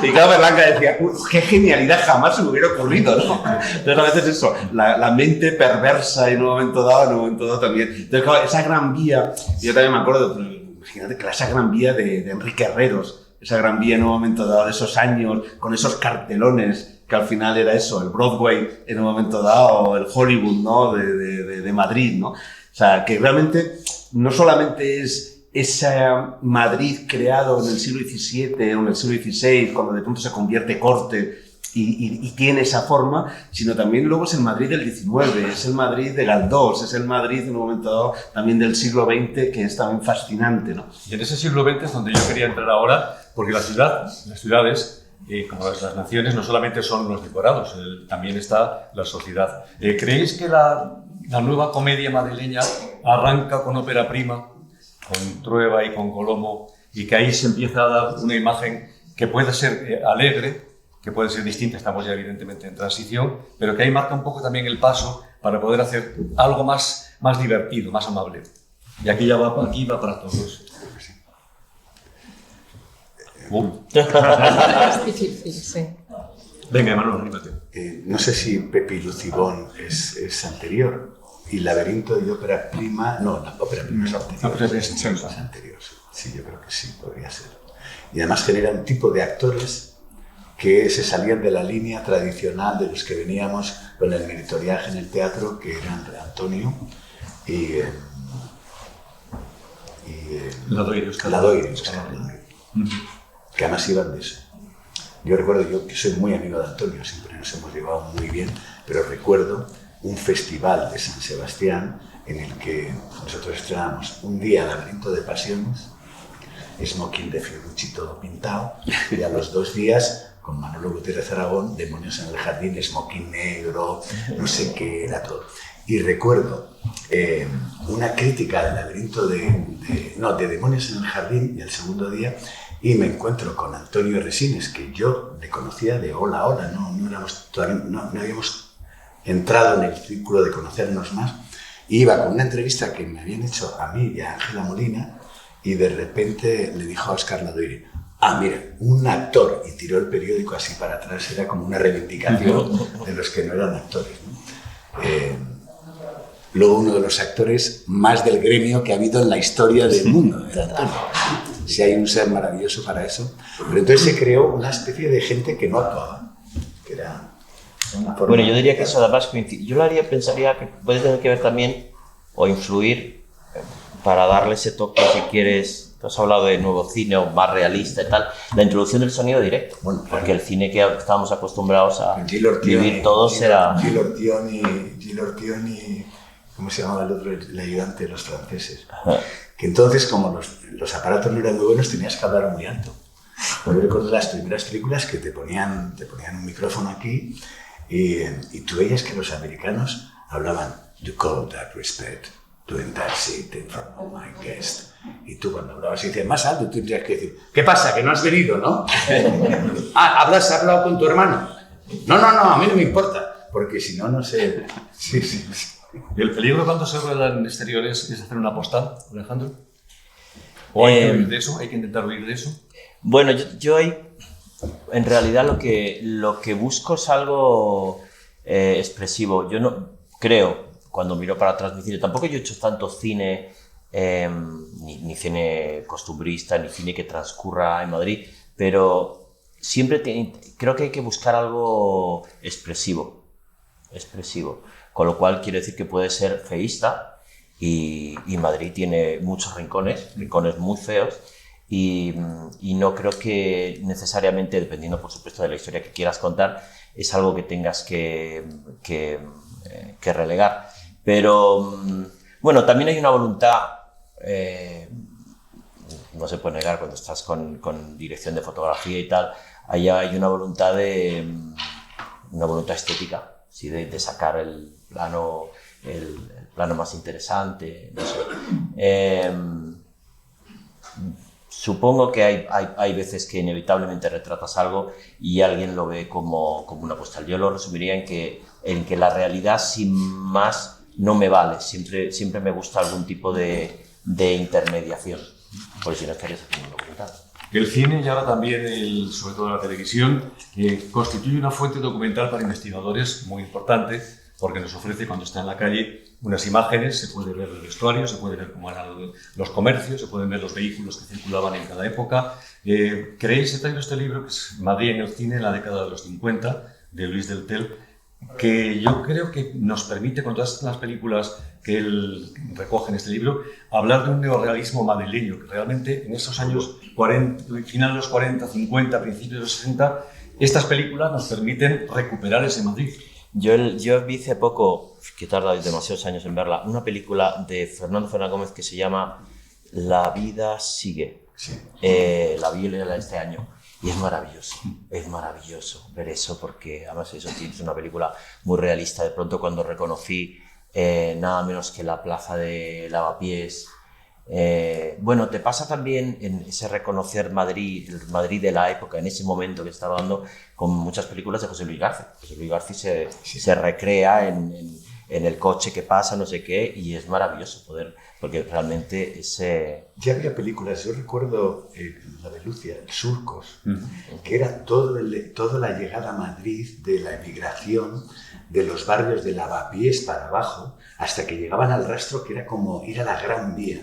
H: Y claro, Berlanga decía, qué genialidad, jamás se me hubiera ocurrido, ¿no? Entonces a veces eso, la mente perversa en un momento dado también. Entonces claro, esa Gran Vía, yo también me acuerdo, pues, imagínate que esa Gran Vía de Enrique Herreros, esa Gran Vía en un momento dado de esos años, con esos cartelones, que al final era eso, el Broadway en un momento dado, el Hollywood, ¿no? de Madrid, ¿no? O sea, que realmente no solamente es esa Madrid creado en el siglo XVII o en el siglo XVI, cuando de pronto se convierte corte y tiene esa forma, sino también luego es el Madrid del XIX, es el Madrid de Galdós, es el Madrid en un momento dado también del siglo XX, que es también fascinante, ¿no?
B: Y en ese siglo XX es donde yo quería entrar ahora, porque las ciudades, como las naciones, no solamente son los decorados, también está la sociedad. ¿Creéis que la nueva comedia madrileña arranca con ópera prima, con Trueba y con Colomo, y que ahí se empieza a dar una imagen que puede ser alegre, que puede ser distinta, estamos ya evidentemente en transición, pero que ahí marca un poco también el paso para poder hacer algo más divertido, más amable? Y aquí va para todos.
C: Es difícil, sí.
B: Venga, Emanuel, anímate.
G: No sé si Pepi Lucibón es anterior. Y Laberinto y Ópera Prima... No, la Ópera Prima es anterior. Es anterior, sí, yo creo que sí, podría ser. Y además genera un tipo de actores que se salían de la línea tradicional de los que veníamos con el meritoriaje en el teatro, que eran Antonio y
B: Ladoire,
G: que además iban de eso. Yo recuerdo, yo que soy muy amigo de Antonio, siempre nos hemos llevado muy bien, pero recuerdo un festival de San Sebastián en el que nosotros estrenamos un día Laberinto de Pasiones, smoking de Fiorucci todo pintado, y a los 2 días con Manolo Gutiérrez Aragón, Demonios en el Jardín, smoking negro, no sé qué era todo. Y recuerdo una crítica del Laberinto de Demonios en el Jardín, y el segundo día, y me encuentro con Antonio Resines, que yo le conocía de hola, hola, no habíamos entrado en el círculo de conocernos más, y iba con una entrevista que me habían hecho a mí y a Ángela Molina, y de repente le dijo a Óscar Ladoire, mira, un actor, y tiró el periódico así para atrás, era como una reivindicación de los que no eran actores, ¿no? Luego uno de los actores más del gremio que ha habido en la historia del mundo, era Antonio. Si hay un ser maravilloso para eso. Pero entonces se creó una especie de gente que no actuaba, que era...
D: Bueno, yo diría que eso además yo pensaría que puede tener que ver también o influir para darle ese toque, si quieres. Tú has hablado de nuevo cine o más realista y tal, la introducción del sonido directo, bueno, porque el cine que estábamos acostumbrados a vivir todos era...
G: Gil Ortioni, ¿cómo se llamaba el otro? El ayudante de los franceses. Ajá. Que entonces, como los aparatos no eran muy buenos, tenías que hablar muy alto. Yo recuerdo las primeras películas que te ponían un micrófono aquí y tú veías que los americanos hablaban "You call that respect, doing that seat in front of my guest". Y tú cuando hablabas y decías más alto, tú tendrías que decir "¿Qué pasa? Que no has venido, ¿no?". ¿Has hablado con tu hermano? No, a mí no me importa, porque si no, no sé... Sí.
B: ¿Y el peligro cuando se rueda en exteriores es hacer una postal, Alejandro? ¿O hay que huir de eso? ¿Hay que intentar huir de eso?
D: Bueno, yo en realidad lo que busco es algo expresivo. Yo no creo, cuando miro para atrás mi cine, tampoco yo he hecho tanto cine, ni cine costumbrista, ni cine que transcurra en Madrid, pero siempre creo que hay que buscar algo expresivo. Con lo cual quiero decir que puede ser feísta y Madrid tiene muchos rincones muy feos. Y no creo que necesariamente, dependiendo por supuesto de la historia que quieras contar, es algo que tengas que relegar. Pero bueno, también hay una voluntad, no se puede negar cuando estás con dirección de fotografía y tal, allá hay una voluntad estética, ¿sí? de sacar el plano más interesante, no sé. supongo que hay veces que inevitablemente retratas algo y alguien lo ve como una postal. Yo lo resumiría en que la realidad sin más no me vale. Siempre me gusta algún tipo de intermediación. Por si no estarías haciendo un documental.
B: El cine y ahora también, sobre todo la televisión, constituye una fuente documental para investigadores muy importante, porque nos ofrece, cuando está en la calle, unas imágenes, se puede ver el vestuario, se puede ver cómo eran los comercios, se pueden ver los vehículos que circulaban en cada época. ¿Creéis, he traído este libro, que es Madrid en el cine en la década de los 50, de Luis del Tel, que yo creo que nos permite, con todas las películas que él recoge en este libro, hablar de un neorrealismo madrileño, que realmente en esos años 40, final de los 40, 50, principios de los 60, estas películas nos permiten recuperar ese Madrid.
D: Yo vi hace poco, que he tardado demasiados años en verla, una película de Fernando Fernández Gómez que se llama La vida sigue.
G: Sí.
D: La vi este año. Y es maravilloso ver eso, porque además eso es una película muy realista. De pronto, cuando reconocí nada menos que la plaza de Lavapiés, bueno, te pasa también en ese reconocer Madrid, el Madrid de la época, en ese momento que estaba dando, con muchas películas de José Luis García. José Luis García se recrea en el coche que pasa, no sé qué, y es maravilloso poder, porque realmente ese...
G: Ya había películas, yo recuerdo la de Lucia, Surcos, que era toda la llegada a Madrid de la emigración, de los barrios de Lavapiés para abajo, hasta que llegaban al Rastro, que era como ir a la Gran Vía,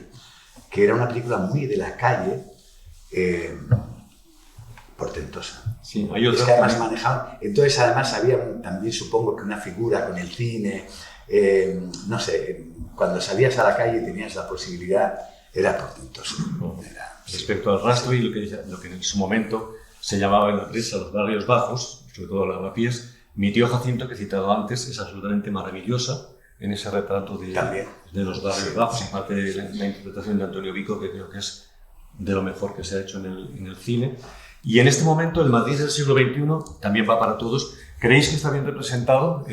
G: que era una película muy de la calle, portentosa.
B: Sí, hay otras
G: que además manejaban. Entonces, además, había también, supongo que una figura con el cine, no sé, cuando salías a la calle y tenías la posibilidad, era portentoso.
B: Respecto al Rastro y lo que en su momento se llamaba en la prensa los barrios bajos, sobre todo Lavapiés, mi tío Jacinto, que he citado antes, es absolutamente maravillosa en ese retrato de los barrios bajos, aparte de la interpretación de Antonio Vico, que creo que es de lo mejor que se ha hecho en el cine. Y en este momento el Madrid del siglo XXI también va para todos. ¿Creéis que está bien representado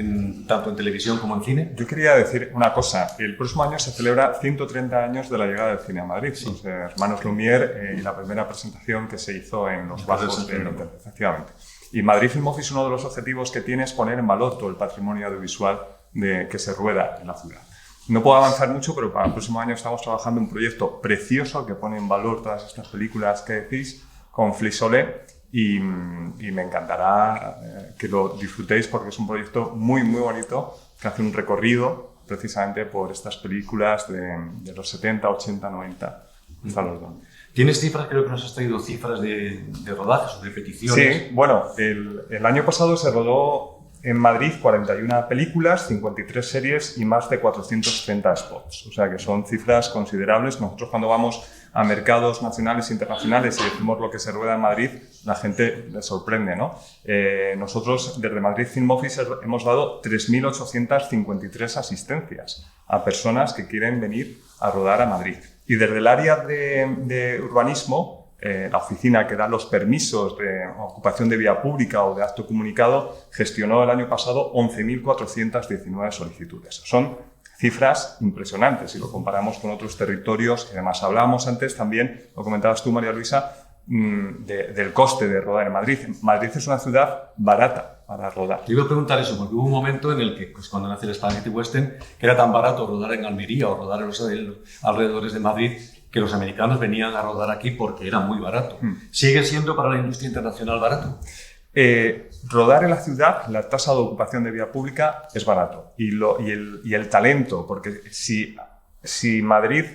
B: tanto en televisión como en cine?
F: Yo quería decir una cosa. El próximo año se celebra 130 años de la llegada del cine a Madrid. Sí. Los hermanos Lumière y la primera presentación que se hizo en los bajos del hotel, efectivamente. Y Madrid Film Office, uno de los objetivos que tiene es poner en valor todo el patrimonio audiovisual que se rueda en la ciudad. No puedo avanzar mucho, pero para el próximo año estamos trabajando en un proyecto precioso que pone en valor todas estas películas que decís, con Flisolé, y me encantará que lo disfrutéis porque es un proyecto muy, muy bonito que hace un recorrido precisamente por estas películas de los 70, 80, 90, hasta los 2000.
B: ¿Tienes cifras? Creo que nos has traído cifras de rodajes o de peticiones.
F: Sí, bueno, el año pasado se rodó en Madrid 41 películas, 53 series y más de 430 spots. O sea que son cifras considerables. Nosotros cuando vamos a mercados nacionales e internacionales y decimos lo que se rueda en Madrid, la gente le sorprende, ¿no? Nosotros desde Madrid Film Office hemos dado 3.853 asistencias a personas que quieren venir a rodar a Madrid. Y desde el área de urbanismo, la oficina que da los permisos de ocupación de vía pública o de acto comunicado gestionó el año pasado 11.419 solicitudes. Son cifras impresionantes si lo comparamos con otros territorios. Y además hablábamos antes también, lo comentabas tú, María Luisa, del coste de rodar en Madrid. Madrid es una ciudad barata para rodar.
B: Te iba a preguntar eso, porque hubo un momento en el que, pues, cuando nace el Spaghetti Western, que era tan barato rodar en Almería o rodar en los alrededores de Madrid, que los americanos venían a rodar aquí porque era muy barato. ¿Sigue siendo para la industria internacional barato?
F: Rodar en la ciudad, la tasa de ocupación de vía pública es barato. Y el talento, porque si Madrid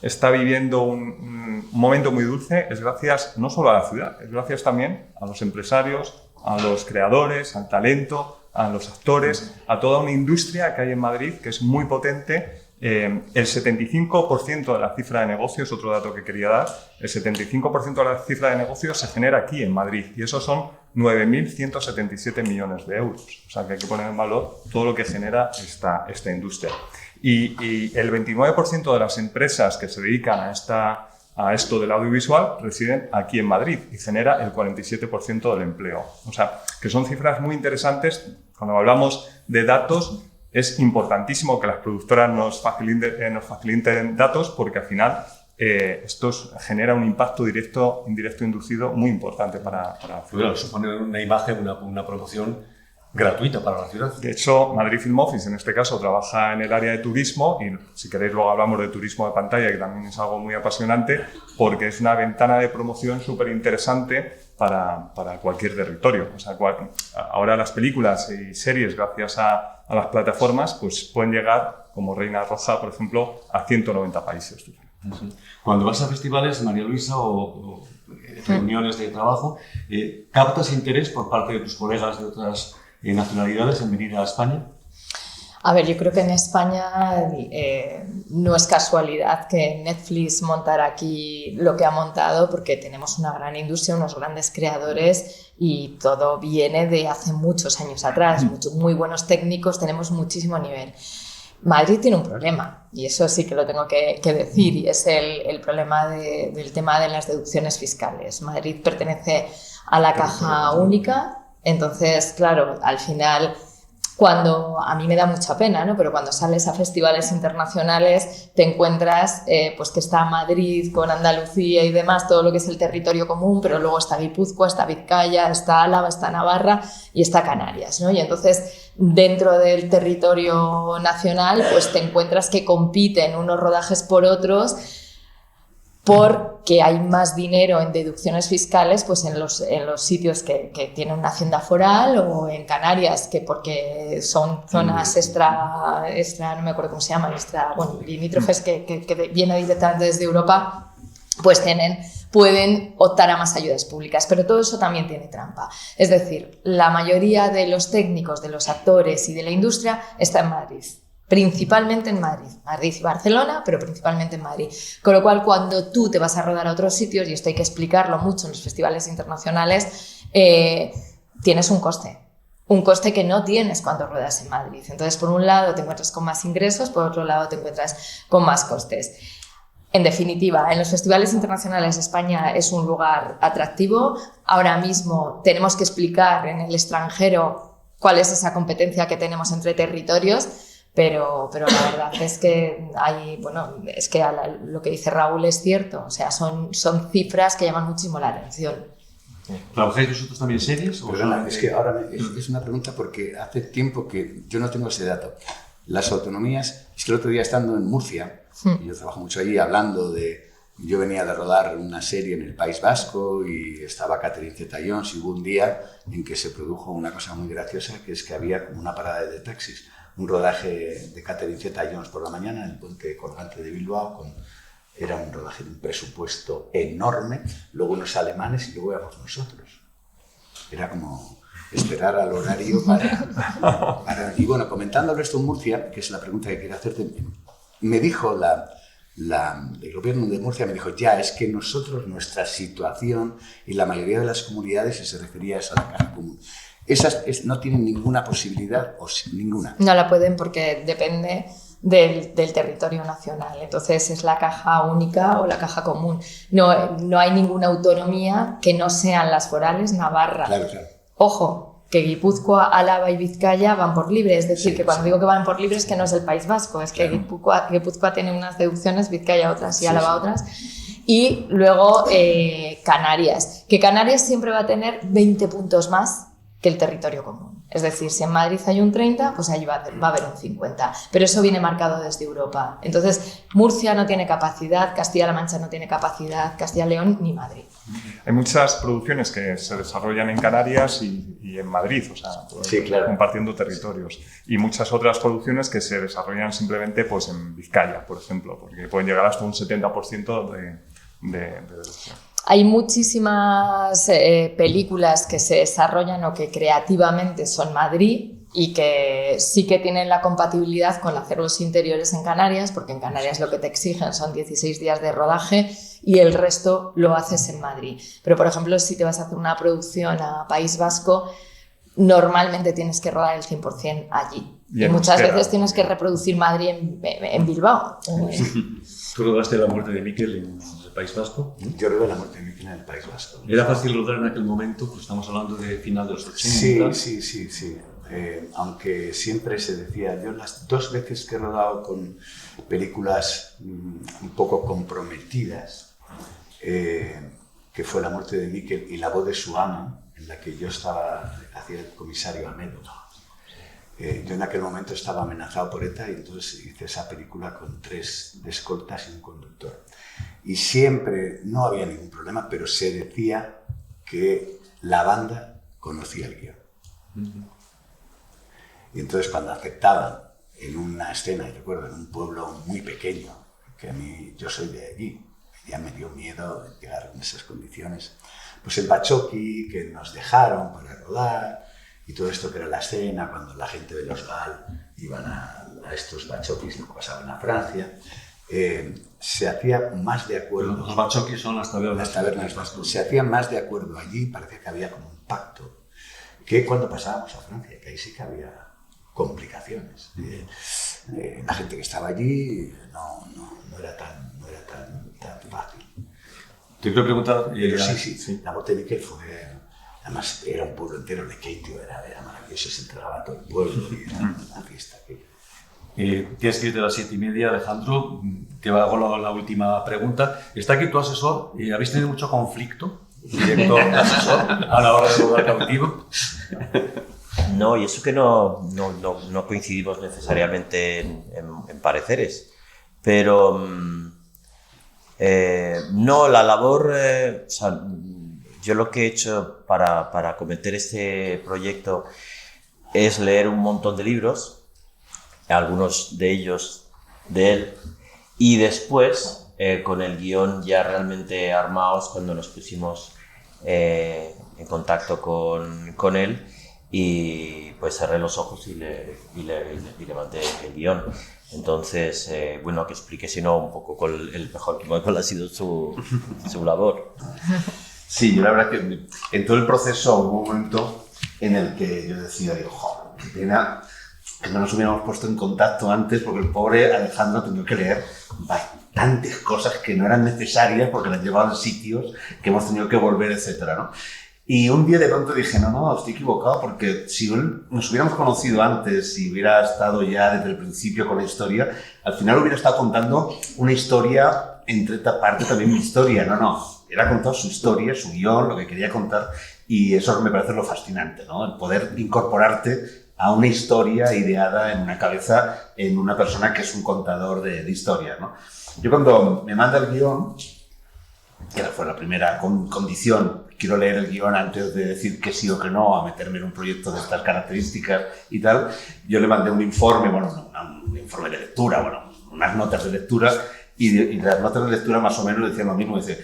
F: está viviendo un momento muy dulce, es gracias no solo a la ciudad, es gracias también a los empresarios, a los creadores, al talento, a los actores, a toda una industria que hay en Madrid que es muy potente. El 75% de la cifra de negocios, otro dato que quería dar, el 75% de la cifra de negocios se genera aquí en Madrid y esos son 9.177 millones de euros. O sea que hay que poner en valor todo lo que genera esta industria. Y el 29% de las empresas que se dedican a esto del audiovisual residen aquí en Madrid y genera el 47% del empleo. O sea, que son cifras muy interesantes. Cuando hablamos de datos, es importantísimo que las productoras nos faciliten datos porque al final esto genera un impacto directo, indirecto, inducido muy importante para la ciudad.
B: Claro, supone una imagen, una promoción gratuita para la ciudad.
F: De hecho, Madrid Film Office, en este caso, trabaja en el área de turismo y, si queréis, luego hablamos de turismo de pantalla, que también es algo muy apasionante, porque es una ventana de promoción súper interesante para cualquier territorio. O sea, ahora las películas y series, gracias a las plataformas, pues pueden llegar, como Reina Roja, por ejemplo, a 190 países.
B: Cuando vas a festivales, María Luisa, o reuniones de trabajo, ¿captas interés por parte de tus colegas de otras nacionalidades en venir a España?
C: A ver, yo creo que en España no es casualidad que Netflix montara aquí lo que ha montado, porque tenemos una gran industria, unos grandes creadores y todo viene de hace muchos años atrás, muy buenos técnicos, tenemos muchísimo nivel. Madrid tiene un problema, y eso sí que lo tengo que decir, y es el problema del tema de las deducciones fiscales. Madrid pertenece a la caja única, entonces, claro, al final, cuando a mí me da mucha pena, ¿no? Pero cuando sales a festivales internacionales te encuentras pues que está Madrid con Andalucía y demás, todo lo que es el territorio común, pero luego está Guipúzcoa, está Vizcaya, está Álava, está Navarra y está Canarias, ¿no? Y entonces, dentro del territorio nacional, pues te encuentras que compiten unos rodajes por otros, porque hay más dinero en deducciones fiscales pues en los sitios que tienen una hacienda foral, o en Canarias, que porque son zonas extra no me acuerdo cómo se llaman, limítrofes, que viene directamente desde Europa, pues pueden optar a más ayudas públicas. Pero todo eso también tiene trampa. Es decir, la mayoría de los técnicos, de los actores y de la industria está en Madrid. Principalmente en Madrid y Barcelona, pero principalmente en Madrid. Con lo cual, cuando tú te vas a rodar a otros sitios, y esto hay que explicarlo mucho en los festivales internacionales, tienes un coste que no tienes cuando ruedas en Madrid. Entonces, por un lado te encuentras con más ingresos, por otro lado te encuentras con más costes. En definitiva, en los festivales internacionales España es un lugar atractivo. Ahora mismo tenemos que explicar en el extranjero cuál es esa competencia que tenemos entre territorios. Pero la verdad es que lo que dice Raúl es cierto, o sea, son cifras que llaman muchísimo la atención.
B: ¿Trabajáis vosotros también series?
G: Perdona, es que ahora es una pregunta porque hace tiempo que yo no tengo ese dato. Las autonomías, es que el otro día estando en Murcia, y yo trabajo mucho allí, yo venía de rodar una serie en el País Vasco y estaba Catherine Zeta-Jones, y hubo un día en que se produjo una cosa muy graciosa, que es que había como una parada de taxis. Un rodaje de Catherine Zeta-Jones por la mañana en el puente colgante de Bilbao. Era un rodaje de un presupuesto enorme, luego unos alemanes y luego éramos nosotros. Era como esperar al horario para... Y bueno, comentándolo esto en Murcia, que es la pregunta que quiero hacerte, me dijo el gobierno de Murcia, me dijo, ya, es que nosotros, nuestra situación y la mayoría de las comunidades, se refería a eso, a la caja común. Esas no tienen ninguna posibilidad, o ninguna.
C: No la pueden porque depende del territorio nacional. Entonces es la caja única o la caja común. No hay ninguna autonomía que no sean las forales, Navarra.
G: Claro.
C: Ojo, que Guipúzcoa, Álava y Vizcaya van por libre. Es decir, que cuando digo que van por libre es que no es el País Vasco, es que Guipúzcoa tiene unas deducciones, Vizcaya otras y Álava otras. Y luego Canarias, que Canarias siempre va a tener 20 puntos más que el territorio común. Es decir, si en Madrid hay un 30, pues allí va a haber un 50. Pero eso viene marcado desde Europa. Entonces, Murcia no tiene capacidad, Castilla-La Mancha no tiene capacidad, Castilla-León ni Madrid.
F: Hay muchas producciones que se desarrollan en Canarias y en Madrid, o sea,
G: sí, claro,
F: compartiendo territorios. Y muchas otras producciones que se desarrollan simplemente pues, en Vizcaya, por ejemplo, porque pueden llegar hasta un 70% de deducción.
C: Hay muchísimas películas que se desarrollan o que creativamente son Madrid y que sí que tienen la compatibilidad con hacer los interiores en Canarias, porque en Canarias lo que te exigen son 16 días de rodaje y el resto lo haces en Madrid. Pero, por ejemplo, si te vas a hacer una producción a País Vasco, normalmente tienes que rodar el 100% allí. Y muchas veces tienes que reproducir Madrid en Bilbao.
B: ¿Tú rodaste La muerte de Miquel en el País Vasco?
G: Yo rodé La muerte de Miquel en el País Vasco.
B: ¿Era fácil rodar en aquel momento? Pues estamos hablando de final de los 80.
G: Sí. aunque siempre se decía, yo las 2 veces que he rodado con películas un poco comprometidas, que fue La muerte de Miquel y La voz de su amo, en la que yo hacía el comisario Amedo. Yo en aquel momento estaba amenazado por ETA y entonces hice esa película con 3 escoltas y un conductor. Y siempre, no había ningún problema, pero se decía que la banda conocía el guión. Y entonces cuando aceptaban en una escena, y recuerdo, en un pueblo muy pequeño, que a mí, yo soy de allí, ya me dio miedo llegar en esas condiciones, pues el Bachoqui, que nos dejaron para rodar, y todo esto que era la escena, cuando la gente de los GAL iban a estos Bachoquis que pasaban a Francia, se hacía más de acuerdo.
B: Los Bachoquis son las tabernas vascas.
G: Se hacía más de acuerdo allí, parecía que había como un pacto, que cuando pasábamos a Francia, que ahí sí que había complicaciones. La gente que estaba allí no era tan fácil.
B: Te quiero preguntar...
G: Pero sí, La muerte de Miquel fue... Además, era un pueblo entero, Lequeitio era maravilloso, se entregaba todo el pueblo y era una fiesta.
B: Tienes que irte a las 7:30, Alejandro. Te hago la última pregunta. Está aquí tu asesor. ¿Habéis tenido mucho conflicto, director-asesor, a la hora de rodar Cautivo?
D: No, y eso que no coincidimos necesariamente en pareceres, pero no, la labor, o sea, yo lo que he hecho para acometer este proyecto es leer un montón de libros, algunos de ellos de él, y después, con el guión ya realmente armados, cuando nos pusimos en contacto con él, y pues cerré los ojos y le mandé el guión. Entonces, bueno, que explique si no un poco el mejor cuál ha sido su labor.
H: Sí, yo la verdad que en todo el proceso hubo un momento en el que yo decía, joder, qué pena que no nos hubiéramos puesto en contacto antes, porque el pobre Alejandro ha tenido que leer bastantes cosas que no eran necesarias porque las llevaban a sitios que hemos tenido que volver, etcétera, ¿no? Y un día de pronto dije, no, estoy equivocado, porque si nos hubiéramos conocido antes, si hubiera estado ya desde el principio con la historia, al final hubiera estado contando una historia, entre esta parte también mi historia. No, era contado su historia, su guión, lo que quería contar, y eso me parece lo fascinante, ¿no? El poder incorporarte a una historia ideada en una cabeza, en una persona que es un contador de historias, ¿no? Yo cuando me manda el guión, que fue la primera condición, quiero leer el guión antes de decir que sí o que no a meterme en un proyecto de estas características y tal, yo le mandé un informe, un informe de lectura, unas notas de lectura, y las notas de lectura más o menos decían lo mismo, dice,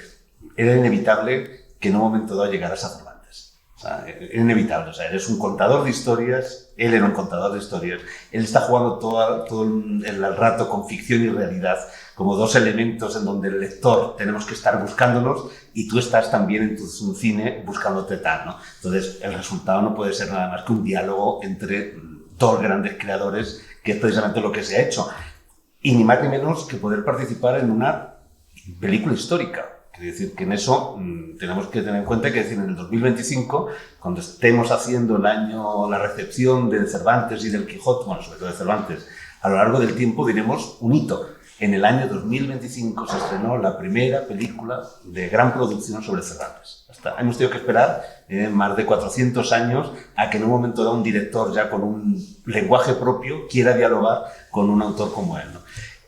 H: era inevitable que en un momento dado llegaras a Cervantes. O sea, era inevitable, o sea, eres un contador de historias, él era un contador de historias, él está jugando todo el rato con ficción y realidad, como 2 elementos en donde el lector tenemos que estar buscándolos y tú estás también en tu cine buscándote tal, ¿no? Entonces, el resultado no puede ser nada más que un diálogo entre 2 grandes creadores, que es precisamente lo que se ha hecho. Y ni más ni menos que poder participar en una película histórica. Es decir, que en eso tenemos que tener en cuenta que, en el 2025, cuando estemos haciendo la recepción de Cervantes y del Quijote, sobre todo de Cervantes, a lo largo del tiempo diremos un hito. En el año 2025 se estrenó la primera película de gran producción sobre Cervantes. Hemos tenido que esperar más de 400 años a que en un momento dado un director ya con un lenguaje propio quiera dialogar con un autor como él, ¿no?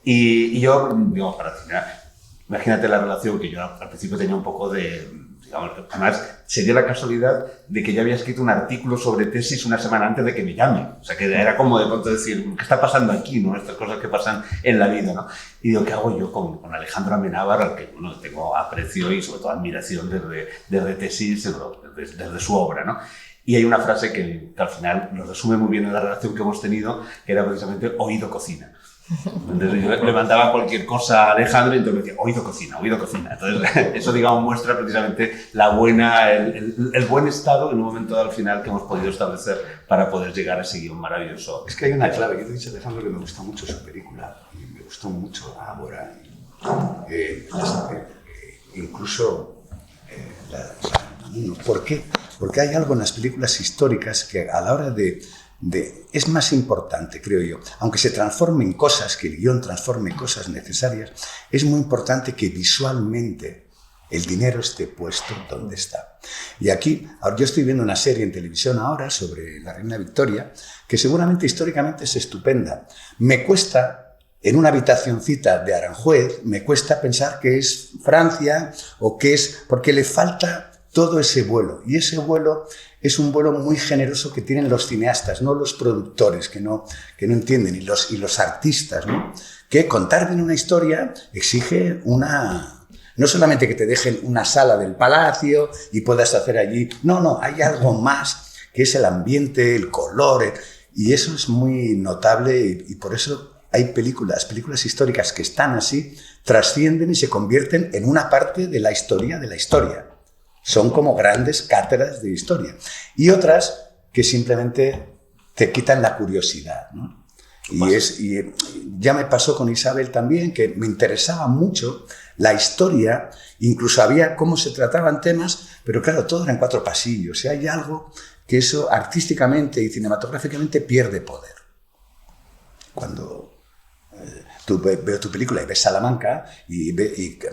H: Y yo, digamos, para terminar, imagínate la relación que yo al principio tenía un poco de... Además, se dio la casualidad de que yo había escrito un artículo sobre tesis una semana antes de que me llame. O sea, que era como de pronto decir, ¿qué está pasando aquí, no? Estas cosas que pasan en la vida, ¿no? Y digo, ¿qué hago yo con Alejandro Amenábar, al que tengo aprecio y sobre todo admiración desde tesis, desde su obra, ¿no? Y hay una frase que al final nos resume muy bien en la relación que hemos tenido, que era precisamente oído cocina. Entonces yo le mandaba cualquier cosa a Alejandro y entonces me decía, oído cocina. Entonces eso, digamos, muestra precisamente el buen estado en un momento dado al final que hemos podido establecer para poder llegar a ese guión maravilloso.
G: Es que hay una clave, que te he dicho, Alejandro, que me gusta mucho su película, y me gustó mucho Ágora, incluso ¿por qué? Porque hay algo en las películas históricas que a la hora de es más importante, creo yo, aunque se transformen cosas, que el guión transforme cosas necesarias, es muy importante que visualmente el dinero esté puesto donde está. Y aquí, ahora yo estoy viendo una serie en televisión ahora sobre la reina Victoria, que seguramente históricamente es estupenda. Me cuesta, en una habitacioncita de Aranjuez, me cuesta pensar que es Francia o que es... porque le falta todo ese vuelo. Y ese vuelo es un vuelo muy generoso que tienen los cineastas, no los productores, que no entienden, y los artistas, ¿no? Que contar bien una historia exige no solamente que te dejen una sala del palacio y puedas hacer allí... No, hay algo más, que es el ambiente, el color, y eso es muy notable, y por eso hay películas históricas que están así, trascienden y se convierten en una parte de la historia de la historia. Son como grandes cátedras de historia. Y otras que simplemente te quitan la curiosidad, ¿no? Y ya me pasó con Isabel también, que me interesaba mucho la historia, incluso había cómo se trataban temas, pero claro, todo era en 4 pasillos. O sea, hay algo que eso artísticamente y cinematográficamente pierde poder. Cuando tú veo tu película y ves Salamanca y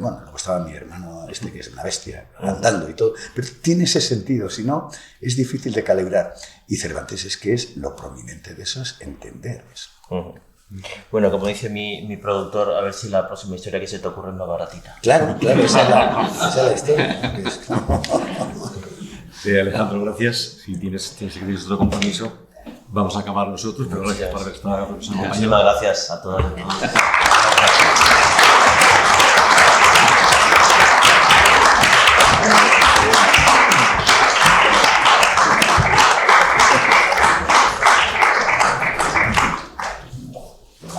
G: bueno, luego estaba mi hermano que es una bestia, andando y todo, pero tiene ese sentido, si no, es difícil de calibrar. Y Cervantes es que es lo prominente de eso, es entender eso.
D: Bueno, como dice mi productor, a ver si la próxima historia que se te ocurre es más baratita.
G: Claro, esa es la historia.
B: Sí, Alejandro, gracias. Si tienes otro compromiso, vamos a acabar nosotros, pero gracias por estar acompañado.
D: Muchísimas gracias a todos.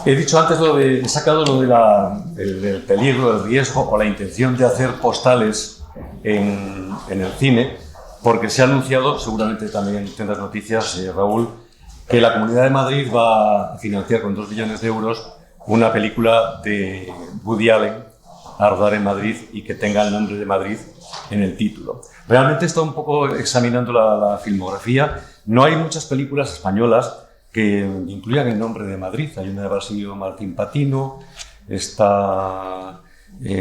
B: He dicho antes he sacado lo del peligro, el riesgo o la intención de hacer postales en el cine, porque se ha anunciado, seguramente también tendrás noticias, Raúl, que la Comunidad de Madrid va a financiar con 2 millones de euros una película de Woody Allen a rodar en Madrid y que tenga el nombre de Madrid en el título. Realmente he estado un poco examinando la filmografía. No hay muchas películas españolas que incluyan el nombre de Madrid. Hay una de Brasil, Martín Patino, está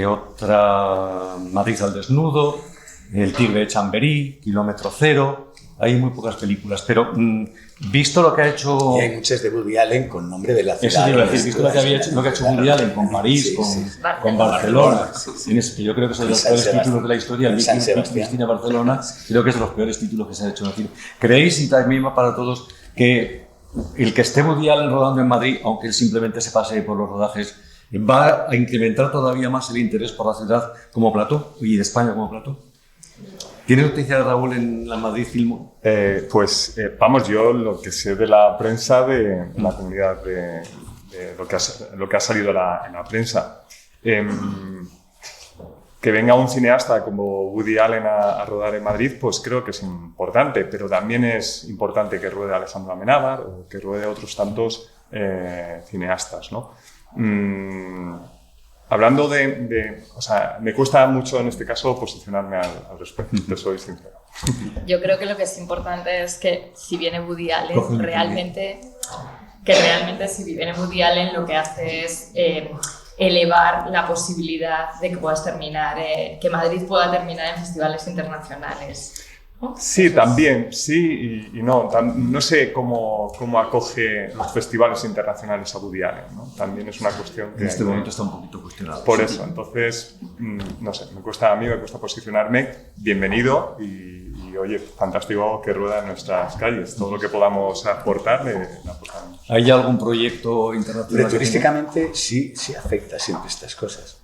B: otra, Madrid al desnudo, El tigre de Chamberí, Kilómetro Cero. Hay muy pocas películas, pero visto lo que ha hecho...
G: Y hay muchas de Woody Allen con nombre de la ciudad.
B: Eso te iba a decir, visto lo que ha hecho Woody Allen con París, con Barcelona, que yo creo que son los peores títulos de la historia, el Cristina Barcelona, creo que es de los peores títulos que se han hecho en el cine. ¿Creéis, y también va para todos, que el que esté Woody Allen rodando en Madrid, aunque él simplemente se pase por los rodajes, va a incrementar todavía más el interés por la ciudad como plató y de España como plató? ¿Tienes noticias de Raúl en la Madrid Film?
F: Vamos, yo lo que sé de la prensa, de la comunidad, de lo que ha salido en la prensa, que venga un cineasta como Woody Allen a rodar en Madrid, pues creo que es importante, pero también es importante que ruede Alejandro Amenábar o que ruede otros tantos cineastas, ¿no? Hablando o sea, me cuesta mucho en este caso posicionarme al respecto, te soy sincero.
C: Yo creo que lo que es importante es que si viene Woody Allen, realmente si viene Woody Allen lo que hace es elevar la posibilidad de que puedas terminar, que Madrid pueda terminar en festivales internacionales. ¿No?
F: Sí, también, sí y no. No sé cómo acoge los festivales internacionales a Woody Allen, ¿no? También es una cuestión que...
B: En este momento está un poquito cuestionado.
F: Por eso, entonces, no sé, me cuesta posicionarme. Bienvenido y oye, fantástico que rueda en nuestras calles. Todo lo que podamos aportar, le aportamos.
B: ¿Hay algún proyecto internacional?
G: Turísticamente sí afecta siempre estas cosas.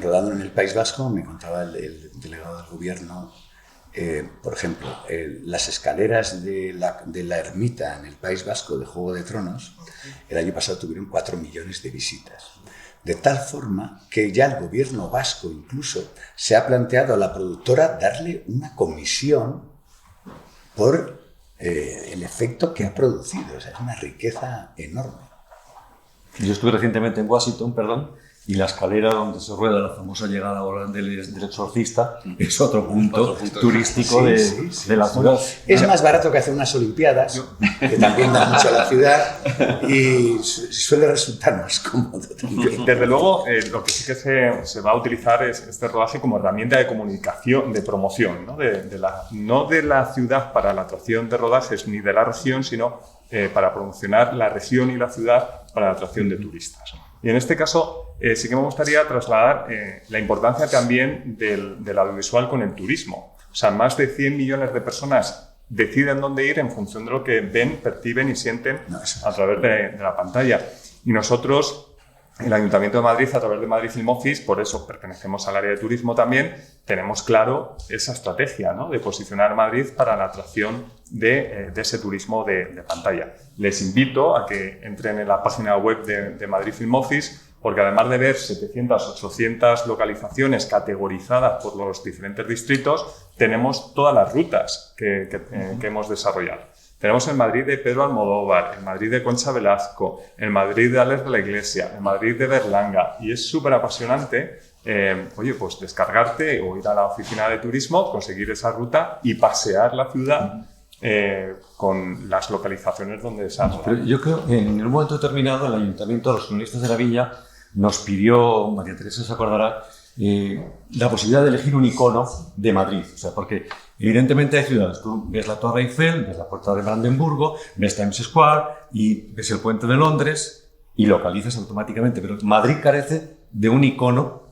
G: Rodando en el País Vasco, me contaba el delegado del gobierno, por ejemplo, las escaleras de la ermita en el País Vasco de Juego de Tronos, el año pasado tuvieron 4 millones de visitas. De tal forma que ya el gobierno vasco incluso se ha planteado a la productora darle una comisión por el efecto que ha producido. O sea, es una riqueza enorme.
B: Yo estuve recientemente en Washington, y la escalera donde se rueda la famosa llegada ahora del exorcista es otro punto turístico de la ciudad.
G: Es más barato que hacer unas Olimpiadas, que también da mucho a la ciudad, y suele resultar más cómodo también.
F: Desde luego, lo que sí que se va a utilizar es este rodaje como herramienta de comunicación, de promoción, ¿no? No de la ciudad para la atracción de rodajes ni de la región, sino para promocionar la región y la ciudad para la atracción de turistas. Y en este caso sí que me gustaría trasladar la importancia también del audiovisual con el turismo. O sea, más de 100 millones de personas deciden dónde ir en función de lo que ven, perciben y sienten a través de la pantalla. Y nosotros, el Ayuntamiento de Madrid, a través de Madrid Film Office, por eso pertenecemos al área de turismo también, tenemos claro esa estrategia, ¿no?, de posicionar Madrid para la atracción de ese turismo de pantalla. Les invito a que entren en la página web de Madrid Film Office, porque además de ver 700, 800 localizaciones categorizadas por los diferentes distritos, tenemos todas las rutas que hemos desarrollado. Tenemos el Madrid de Pedro Almodóvar, el Madrid de Concha Velasco, el Madrid de Alex de la Iglesia, el Madrid de Berlanga, y es súper apasionante, pues descargarte o ir a la oficina de turismo, conseguir esa ruta y pasear la ciudad con las localizaciones donde se ha.
B: Pero yo creo que en un momento determinado el Ayuntamiento, los comunistas de la Villa, nos pidió, María Teresa se acordará, la posibilidad de elegir un icono de Madrid. O sea, porque evidentemente hay ciudades, tú ves la Torre Eiffel, ves la Puerta de Brandenburgo, ves Times Square y ves el Puente de Londres y localizas automáticamente, pero Madrid carece de un icono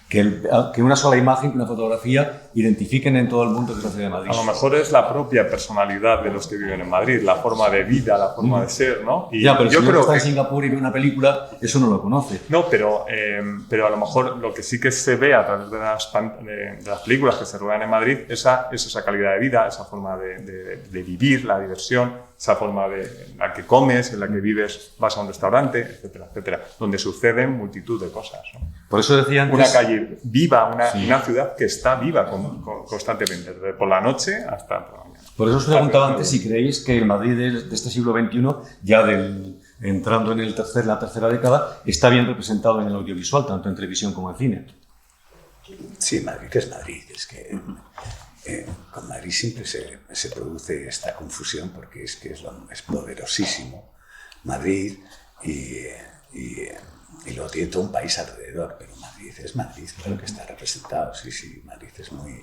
B: que una sola imagen, una fotografía, identifiquen en todo el mundo que es la ciudad de Madrid.
F: A lo mejor es la propia personalidad de los que viven en Madrid, la forma de vida, la forma de ser, ¿no? Y
B: ya, pero
F: yo
B: si
F: creo
B: está
F: que
B: en Singapur y ve una película, eso no lo conoce.
F: No, pero a lo mejor lo que sí que se ve a través de las películas que se ruedan en Madrid es esa calidad de vida, esa forma de vivir, la diversión, esa forma en la que comes, en la que vives, vas a un restaurante, etcétera, etcétera, donde suceden multitud de cosas, ¿no?
B: Por eso decía antes...
F: Una calle viva, una ciudad que está viva constantemente, desde por la noche hasta por la mañana.
B: Por eso os preguntaba antes si creéis que el Madrid de este siglo XXI, ya entrando en la tercera década, está bien representado en el audiovisual, tanto en televisión como en cine.
G: Sí, Madrid es Madrid. Es que con Madrid siempre se produce esta confusión porque es poderosísimo Madrid y luego tiene todo un país alrededor, pero Madrid es Madrid, claro que está representado. Sí, Madrid es muy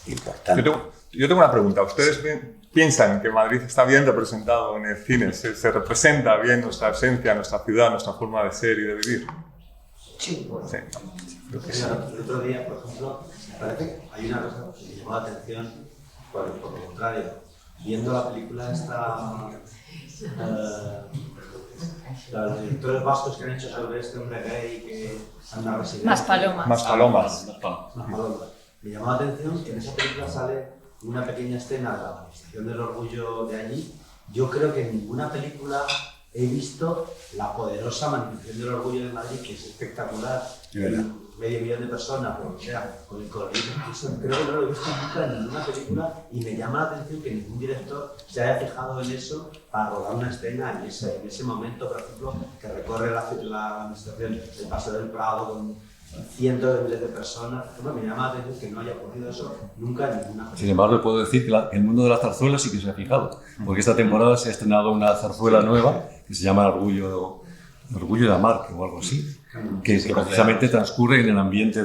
G: importante.
F: Yo tengo una pregunta. ¿Ustedes piensan que Madrid está bien representado en el cine? ¿Se representa bien nuestra esencia, nuestra ciudad, nuestra forma de ser y de vivir?
I: Sí, bueno.
F: Sí.
I: El otro día, por ejemplo, me parece que hay una cosa que me llamó la atención, por lo contrario, viendo la película los directores vascos que han hecho sobre este hombre gay que anda a residir.
C: Más palomas.
F: Más palomas.
I: Me llamó la atención que en esa película sale una pequeña escena de la manifestación del orgullo de allí. Yo creo que en ninguna película he visto la poderosa manifestación del orgullo de Madrid, que es espectacular. Medio millón de personas, o sea, con el coronavirus. Eso creo que no lo he visto nunca en ninguna película y me llama la atención que ningún director se haya fijado en eso para rodar una escena en ese momento, por ejemplo, que recorre la administración del Paseo del Prado con cientos de miles de personas. Bueno, me llama la atención que no haya ocurrido eso nunca en ninguna película.
B: Sin embargo, puedo decir que el mundo de la zarzuela sí que se ha fijado, porque esta temporada se ha estrenado una zarzuela nueva que se llama Orgullo de Amar, o algo así, que precisamente transcurre en el ambiente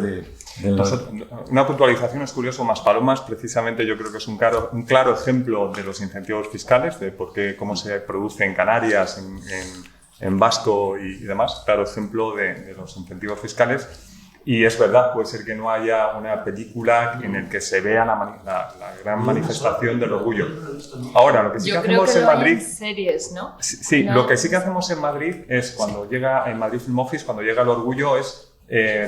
F: Una puntualización es curioso, Más Palomas, precisamente yo creo que es un claro ejemplo de los incentivos fiscales, de cómo se produce en Canarias, en Vasco y demás, claro ejemplo de los incentivos fiscales. Y es verdad, puede ser que no haya una película en la que se vea la gran manifestación del orgullo. Ahora, lo que sí que hacemos en Madrid...
C: series, ¿no?
F: Sí, lo que sí que hacemos en Madrid es cuando llega en Madrid Film Office, cuando llega el orgullo, es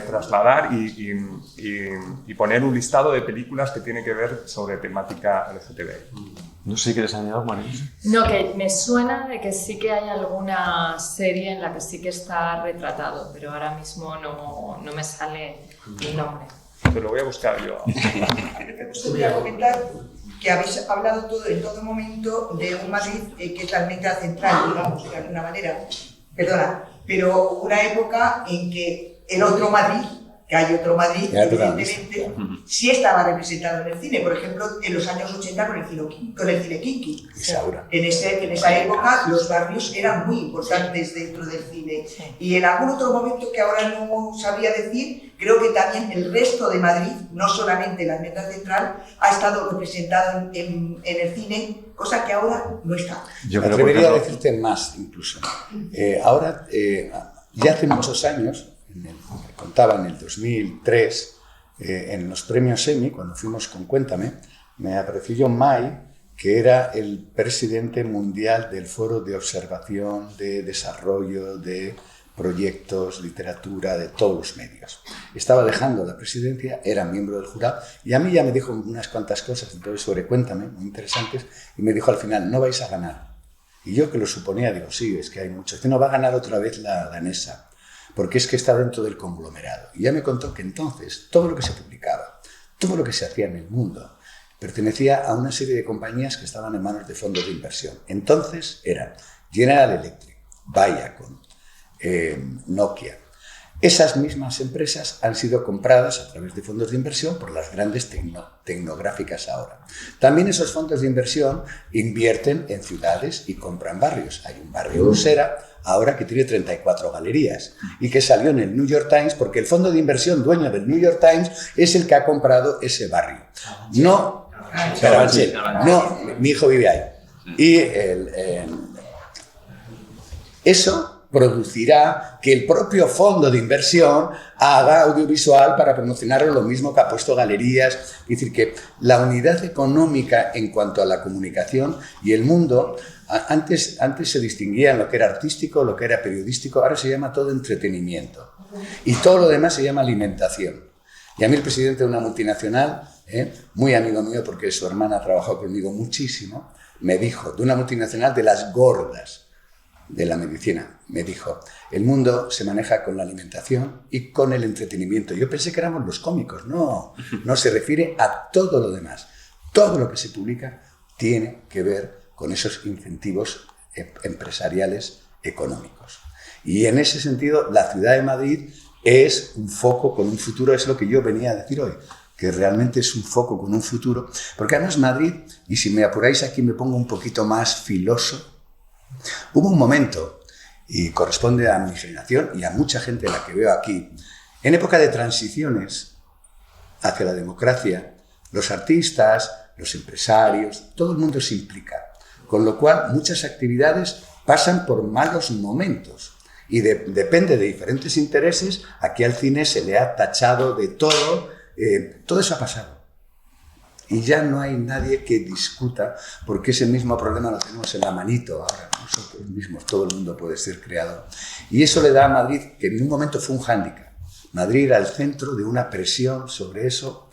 F: trasladar y poner un listado de películas que tiene que ver sobre temática LGTBI.
B: No sé si quieres añadir, María.
C: No, que me suena de que sí que hay alguna serie en la que sí que está retratado, pero ahora mismo no me sale el nombre.
F: Te lo voy a buscar yo.
J: Os voy a comentar que habéis hablado en todo momento de un Madrid que es la almendra central, digamos, de alguna manera. Perdona, pero una época en que el otro Madrid, que hay otro Madrid, evidentemente, sí estaba representado en el cine. Por ejemplo, en los años 80 con el cine kinky. En esa época los barrios eran muy importantes dentro del cine. Y en algún otro momento que ahora no sabría decir, creo que también el resto de Madrid, no solamente la Almendra Central, ha estado representado en el cine, cosa que ahora no está.
G: Yo me atrevería a decirte más incluso. Ahora, ya hace muchos años, contaba en el 2003, en los premios Emmy, cuando fuimos con Cuéntame, me apareció John May, que era el presidente mundial del Foro de Observación, de Desarrollo, de Proyectos, Literatura, de todos los medios. Estaba dejando la presidencia, era miembro del jurado, y a mí ya me dijo unas cuantas cosas entonces sobre Cuéntame, muy interesantes, y me dijo al final, no vais a ganar. Y yo que lo suponía, digo, sí, es que hay muchos. Que no va a ganar otra vez la danesa, porque es que está dentro del conglomerado. Y ya me contó que entonces todo lo que se publicaba, todo lo que se hacía en el mundo, pertenecía a una serie de compañías que estaban en manos de fondos de inversión. Entonces eran General Electric, Viacom, Nokia. Esas mismas empresas han sido compradas a través de fondos de inversión por las grandes tecnográficas ahora. También esos fondos de inversión invierten en ciudades y compran barrios. Hay un barrio Usera ahora que tiene 34 galerías y que salió en el New York Times porque el fondo de inversión dueño del New York Times es el que ha comprado ese barrio. No, Carabanchel, no, mi hijo vive ahí. Y eso producirá que el propio fondo de inversión haga audiovisual para promocionarlo, lo mismo que ha puesto galerías. Es decir, que la unidad económica en cuanto a la comunicación y el mundo, antes se distinguía en lo que era artístico, lo que era periodístico, ahora se llama todo entretenimiento. Y todo lo demás se llama alimentación. Y a mí el presidente de una multinacional, muy amigo mío porque su hermana ha trabajado conmigo muchísimo, me dijo, de una multinacional de las gordas, de la medicina, me dijo, el mundo se maneja con la alimentación y con el entretenimiento. Yo pensé que éramos los cómicos, no se refiere a todo lo demás. Todo lo que se publica tiene que ver con esos incentivos empresariales económicos. Y en ese sentido, la ciudad de Madrid es un foco con un futuro, es lo que yo venía a decir hoy, que realmente es un foco con un futuro, porque además Madrid, y si me apuráis aquí me pongo un poquito más filoso, hubo un momento, y corresponde a mi generación y a mucha gente a la que veo aquí, en época de transiciones hacia la democracia, los artistas, los empresarios, todo el mundo se implica, con lo cual muchas actividades pasan por malos momentos y depende de diferentes intereses. Aquí al cine se le ha tachado de todo, todo eso ha pasado. Y ya no hay nadie que discuta, porque ese mismo problema lo tenemos en la manito ahora, nosotros mismos, todo el mundo puede ser creador. Y eso le da a Madrid, que en un momento fue un hándicap. Madrid era el centro de una presión sobre eso.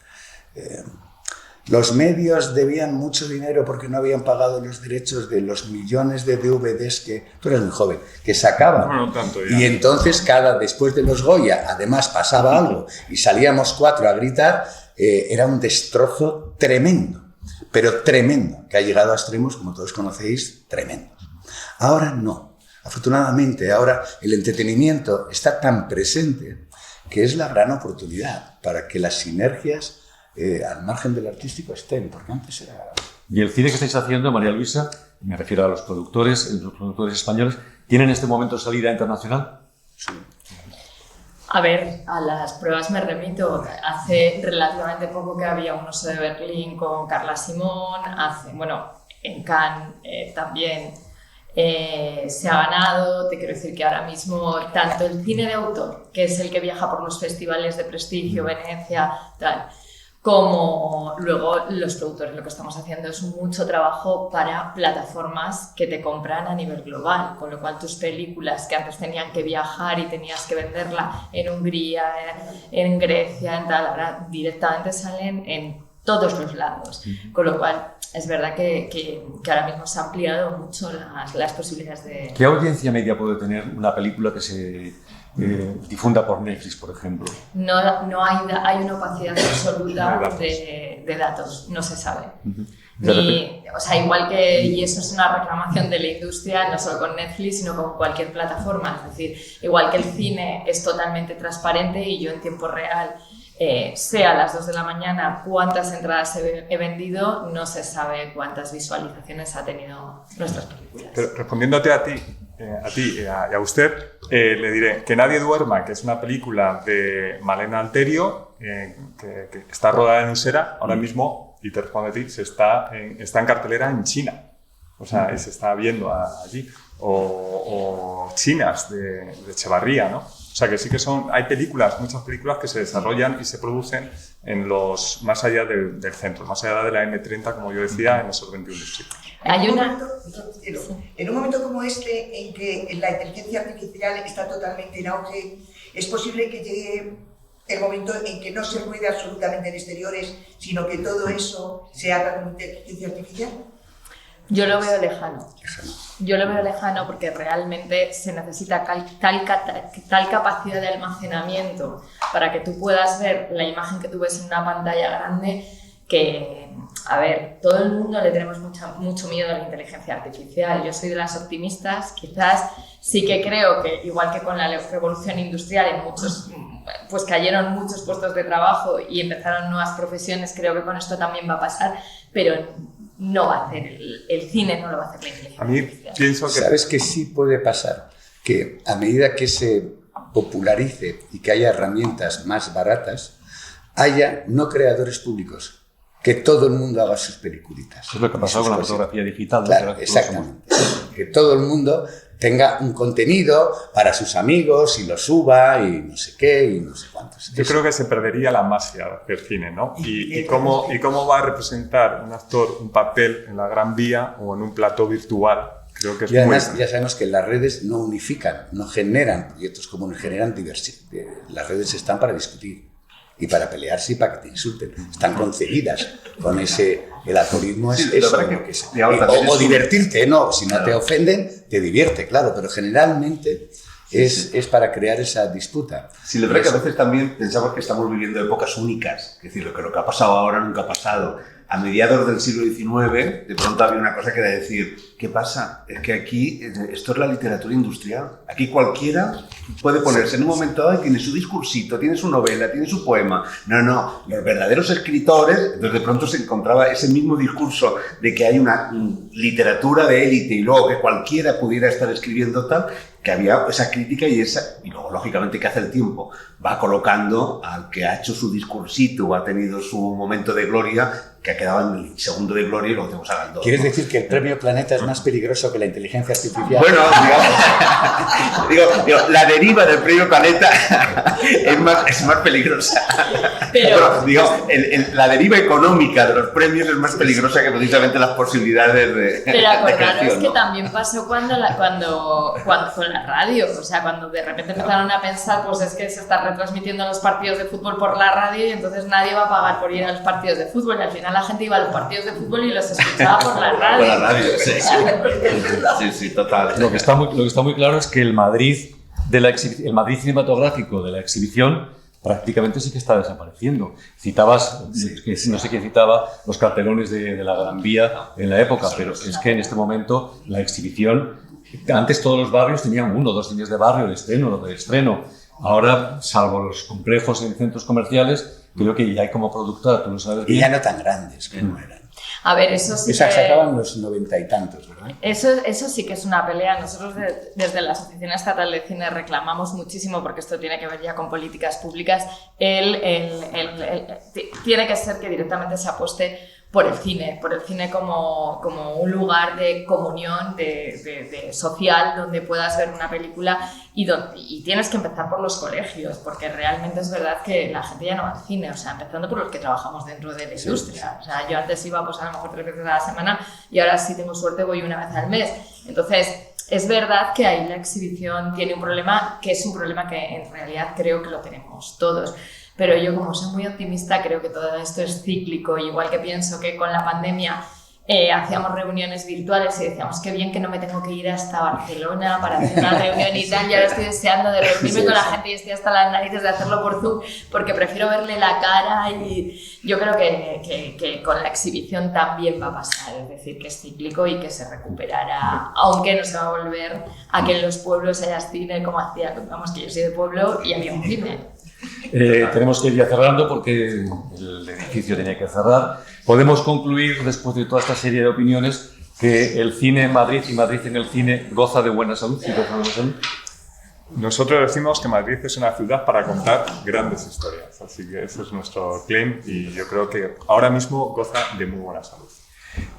G: Los medios debían mucho dinero porque no habían pagado los derechos de los millones de DVDs que, tú eres muy joven, que sacaban.
F: Bueno, tanto ya.
G: Y entonces después de los Goya, además pasaba algo y salíamos 4 a gritar. Era un destrozo tremendo, pero tremendo, que ha llegado a extremos, como todos conocéis, tremendos. Ahora no. Afortunadamente, ahora el entretenimiento está tan presente que es la gran oportunidad para que las sinergias al margen del artístico estén, porque antes era...
B: Y el cine que estáis haciendo, María Luisa, me refiero a los productores españoles, ¿tiene en este momento salida internacional?
G: Sí.
C: A ver, a las pruebas me remito. Hace relativamente poco que había un Oso de Berlín con Carla Simón, en Cannes también se ha ganado. Te quiero decir que ahora mismo tanto el cine de autor, que es el que viaja por los festivales de prestigio, Venecia, tal, como luego los productores, lo que estamos haciendo es mucho trabajo para plataformas que te compran a nivel global, con lo cual tus películas que antes tenían que viajar y tenías que venderla en Hungría, en Grecia, en tal, ahora directamente salen en todos los lados, con lo cual es verdad que ahora mismo se han ampliado mucho las posibilidades de...
B: ¿Qué audiencia media puede tener una película que se difunda por Netflix, por ejemplo?
C: No hay una opacidad absoluta de datos, no se sabe. O sea, igual que, y eso es una reclamación de la industria, no solo con Netflix, sino con cualquier plataforma. Es decir, igual que el cine es totalmente transparente y yo en tiempo real sé a las 2 de la mañana cuántas entradas he vendido, no se sabe cuántas visualizaciones ha tenido nuestras películas.
F: Pero respondiéndote a ti y a usted, le diré Que nadie duerma, que es una película de Malena Alterio, que está rodada en Usera, ahora mismo, y te respondo a ti, está en cartelera en China. O sea, se está viendo allí. O Chinas, de Echevarría, ¿no? O sea, que sí que hay muchas películas que se desarrollan y se producen más allá del centro, más allá de la M30, como yo decía, en esos 21 distritos.
J: En un momento como este, en que la inteligencia artificial está totalmente en auge, ¿es posible que llegue el momento en que no se ruede absolutamente en exteriores, sino que todo eso se haga con inteligencia artificial?
C: Yo lo veo lejano. Yo lo veo lejano porque realmente se necesita tal capacidad de almacenamiento para que tú puedas ver la imagen que tú ves en una pantalla grande que, a ver, todo el mundo le tenemos mucho miedo a la inteligencia artificial. Yo soy de las optimistas, quizás sí que creo que, igual que con la revolución industrial, pues cayeron muchos puestos de trabajo y empezaron nuevas profesiones, creo que con esto también va a pasar, pero no va a hacer el cine, no lo va a hacer la inteligencia artificial.
F: Pienso que...
G: ¿Sabes que sí puede pasar? Que a medida que se popularice y que haya herramientas más baratas, haya no creadores públicos, que todo el mundo haga sus peliculitas.
B: Eso es lo que ha pasado con la fotografía digital.
G: Claro, exactamente. Que todo el mundo tenga un contenido para sus amigos y lo suba y no sé qué y no sé cuántos.
F: Yo creo que se perdería la magia del cine, ¿no? Y cómo va a representar un actor un papel en la Gran Vía o en un plató virtual. Creo que es
G: y además ya sabemos que las redes no unifican, no generan proyectos comunes, generan diversidad. Las redes están para discutir y para pelearse y para que te insulten. Están concebidas con el algoritmo es eso. O divertirte, no. Si no te ofenden, te divierte, claro, pero generalmente es para crear esa disputa.
H: Sí, la verdad que a veces también pensamos que estamos viviendo épocas únicas. Es decir, lo que ha pasado ahora nunca ha pasado. A mediados del siglo XIX, de pronto había una cosa que era decir, ¿qué pasa? Es que aquí, esto es la literatura industrial. Aquí cualquiera puede ponerse en un momento dado y tiene su discursito, tiene su novela, tiene su poema. No, los verdaderos escritores, entonces de pronto se encontraba ese mismo discurso de que hay una literatura de élite y luego que cualquiera pudiera estar escribiendo tal, que había esa crítica y luego lógicamente que hace el tiempo va colocando al que ha hecho su discursito o ha tenido su momento de gloria, que ha quedado en el segundo de gloria y luego tenemos a Galdós.
G: ¿Quieres decir que el premio Planeta es más peligroso que la inteligencia artificial?
H: Bueno, digamos, la deriva del premio Planeta es más peligrosa. Pero digamos, la deriva económica de los premios es más peligrosa que precisamente las posibilidades de
C: Pero acordaros
H: creación,
C: que
H: ¿no?
C: también pasó cuando con la radio, o sea, cuando de repente empezaron a pensar, pues es que se están retransmitiendo los partidos de fútbol por la radio y entonces nadie va a pagar por ir a los partidos de fútbol y al final la gente iba a los partidos de fútbol y los escuchaba por la radio.
H: Por la radio, sí, total.
B: Lo que está muy claro es que el Madrid cinematográfico de la exhibición prácticamente sí que está desapareciendo. Citabas, no sé quién citaba, los cartelones de la Gran Vía en la época, pero es que en este momento la exhibición, antes todos los barrios tenían 1 o 2 cines de barrio de estreno. Ahora, salvo los complejos en centros comerciales, creo que ya hay como productora, tú lo sabes bien.
G: Y ya no tan grandes como eran.
C: A ver, eso sí
G: Esas se acaban los 90 y tantos, ¿verdad?
C: Eso sí que es una pelea. Nosotros desde la Asociación Estatal de Cine reclamamos muchísimo, porque esto tiene que ver ya con políticas públicas, tiene que ser que directamente se apueste por el cine como un lugar de comunión, de social, donde puedas ver una película y tienes que empezar por los colegios, porque realmente es verdad que la gente ya no va al cine, o sea, empezando por los que trabajamos dentro de la industria. O sea, yo antes iba pues a lo mejor 3 veces a la semana y ahora si tengo suerte voy 1 vez al mes. Entonces, es verdad que ahí la exhibición tiene un problema, que es un problema que en realidad creo que lo tenemos todos. Pero yo, como soy muy optimista, creo que todo esto es cíclico, igual que pienso que con la pandemia hacíamos reuniones virtuales y decíamos qué bien que no me tengo que ir hasta Barcelona para hacer una reunión y tal. Y ahora estoy deseando de reunirme con la gente y estoy hasta las narices de hacerlo por Zoom porque prefiero verle la cara y yo creo que con la exhibición también va a pasar. Es decir, que es cíclico y que se recuperará, aunque no se va a volver a que en los pueblos haya cine como hacía, vamos, que yo soy de pueblo y había un cine.
B: Tenemos que ir ya cerrando porque el edificio tenía que cerrar. Podemos concluir, después de toda esta serie de opiniones, que el cine en Madrid y Madrid en el cine goza de buena salud. ¿Sí?
F: Nosotros decimos que Madrid es una ciudad para contar grandes historias, así que ese es nuestro claim y yo creo que ahora mismo goza de muy buena salud.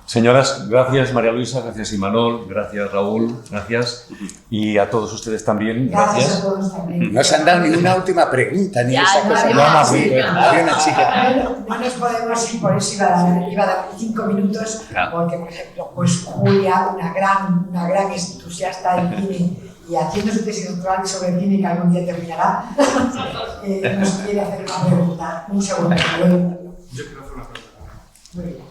B: Señoras, gracias María Luisa, gracias Imanol, gracias Raúl, gracias y a todos ustedes también.
A: Gracias a todos también.
G: No se han dado ninguna última pregunta, ni
C: Ya,
G: esa cosa. Había una chica.
A: No nos podemos ir, por eso iba a dar 5 minutos, porque por ejemplo, pues Julia, una gran entusiasta del cine y haciendo su tesis doctoral sobre el cine que algún día terminará, nos quiere hacer una pregunta. Un segundo.
K: Yo quiero hacer una pregunta.
A: Muy bien.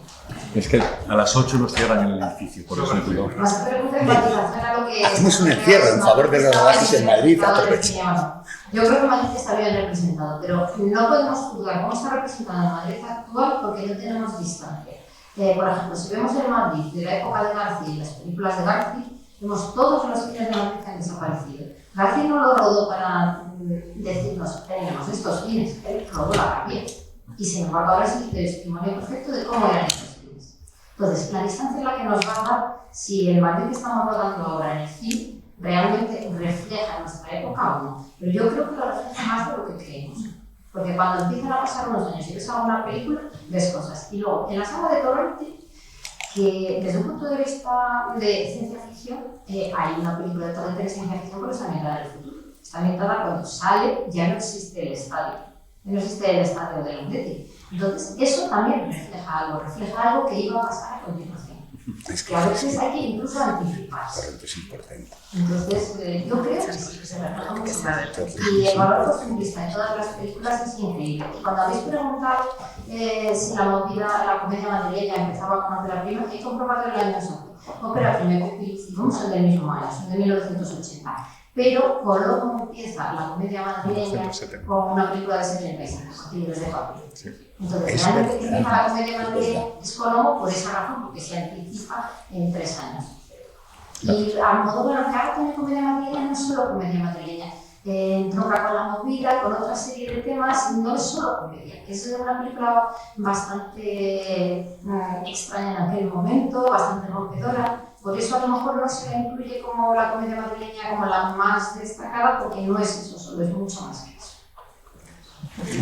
B: Es que a las 8 nos cierran el edificio, por eso digo.
L: Más pregunta en matización a lo que...
G: Hacemos un encierro en favor de los rodajes en Madrid, aprovecha.
L: Yo creo que Madrid está bien representado, pero no podemos juzgar cómo está representado en Madrid actual porque no tenemos distancia. Por ejemplo, si vemos el Madrid de la época de García y las películas de García, vemos todos los cines de Madrid que han desaparecido. García no lo rodó para decirnos, tenemos estos cines, él rodó la García. Y sin embargo ahora es el testimonio perfecto de cómo eran estos cines. Entonces, la distancia es la que nos va a dar si el Madrid que estamos rodando ahora en el cine realmente refleja nuestra época o no. Pero yo creo que lo refleja más de lo que creemos. Porque cuando empiezan a pasar unos años y ves alguna película, ves cosas. Y luego, en la sala de Torrente, que desde un punto de vista de ciencia ficción, hay una película de Torrente de ciencia ficción pero está ambientada en el futuro. Está ambientada cuando sale, ya no existe el estadio. No existe el estadio del Atleti. Entonces, eso también refleja algo que iba a pasar a continuación.
G: Es
L: que a veces hay que incluso anticiparse.
G: Correcto, es importante.
L: Entonces, yo creo que sí, que se refleja mucho más. Y el valor costumbrista de todas las películas es increíble. Y cuando habéis preguntado si la movida, la comedia madrileña empezaba con Ópera Prima, he comprobado el año solo. Ópera Prima y Pupilicium son del mismo año, son de 1980. Pero Coló como empieza la comedia madrileña con una película de 75, Libros de Papel.
F: Sí.
L: Entonces, realmente empieza la comedia madrileña es Coló por esa razón, porque se anticipa en 3 años. Y Almodóvar, lo que haga con la comedia madrileña no es solo comedia madrileña. Entronca con la movida, con otra serie de temas, no es solo comedia. Es una película bastante extraña en aquel momento, bastante rompedora. Por eso a lo mejor no se la incluye como la comedia madrileña como la más destacada, porque no es eso solo, es mucho más que eso.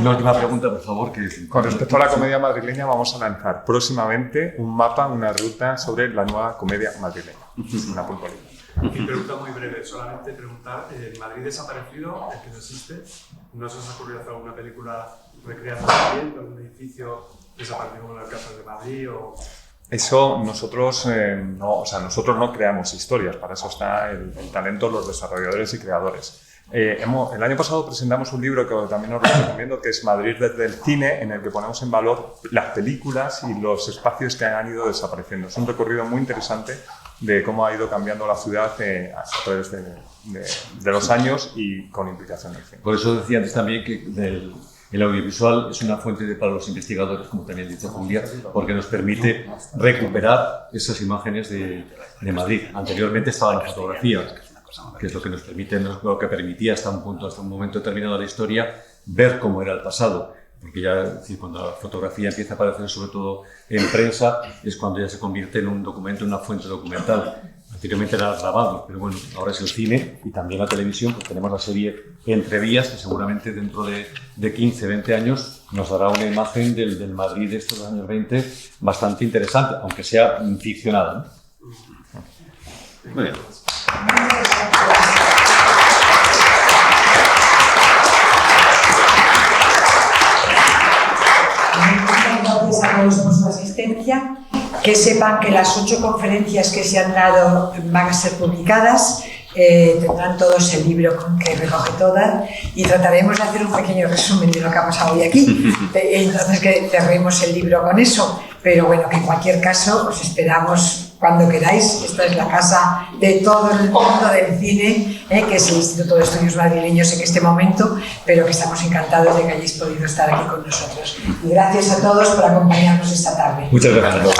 B: Una última pregunta, por favor.
F: Con respecto a la comedia madrileña, vamos a lanzar próximamente un mapa, una ruta sobre la nueva comedia madrileña. Una puntualidad.
K: Mi pregunta muy breve, solamente preguntar, ¿el Madrid desaparecido, el que no existe? ¿No se os ha ocurrido hacer alguna película recreando también con un edificio desaparecido como el Alcázar de Madrid? O...
F: Eso nosotros no creamos historias, para eso está el talento, los desarrolladores y creadores. El año pasado presentamos un libro que también os recomiendo, que es Madrid desde el cine, en el que ponemos en valor las películas y los espacios que han ido desapareciendo. Es un recorrido muy interesante de cómo ha ido cambiando la ciudad a través de los años y con implicación del cine.
B: Por eso decía antes también que el audiovisual es una fuente para los investigadores, como también dice Julia, porque nos permite recuperar esas imágenes de Madrid. Anteriormente estaba la fotografía, que es lo que nos permite, lo que permitía hasta un momento determinado de la historia, ver cómo era el pasado. Porque ya, es decir, cuando la fotografía empieza a aparecer sobre todo en prensa, es cuando ya se convierte en un documento, en una fuente documental. Anteriormente era grabado, pero bueno, ahora es el cine y también la televisión, pues tenemos la serie Entre Vías, que seguramente dentro de 15, 20 años nos dará una imagen del Madrid de estos años 20 bastante interesante, aunque sea ficcionada, ¿no? Muy bien.
A: Gracias a todos por su asistencia. Que sepan que las 8 conferencias que se han dado van a ser publicadas tendrán todos el libro que recoge todas y trataremos de hacer un pequeño resumen de lo que ha pasado hoy aquí. Entonces que cerremos el libro con eso, pero bueno, que en cualquier caso os esperamos cuando queráis. Esta es la casa de todo el mundo del cine, que es el Instituto de Estudios Madrileños en este momento, pero que estamos encantados de que hayáis podido estar aquí con nosotros. Y gracias a todos por acompañarnos esta tarde.
B: Muchas gracias.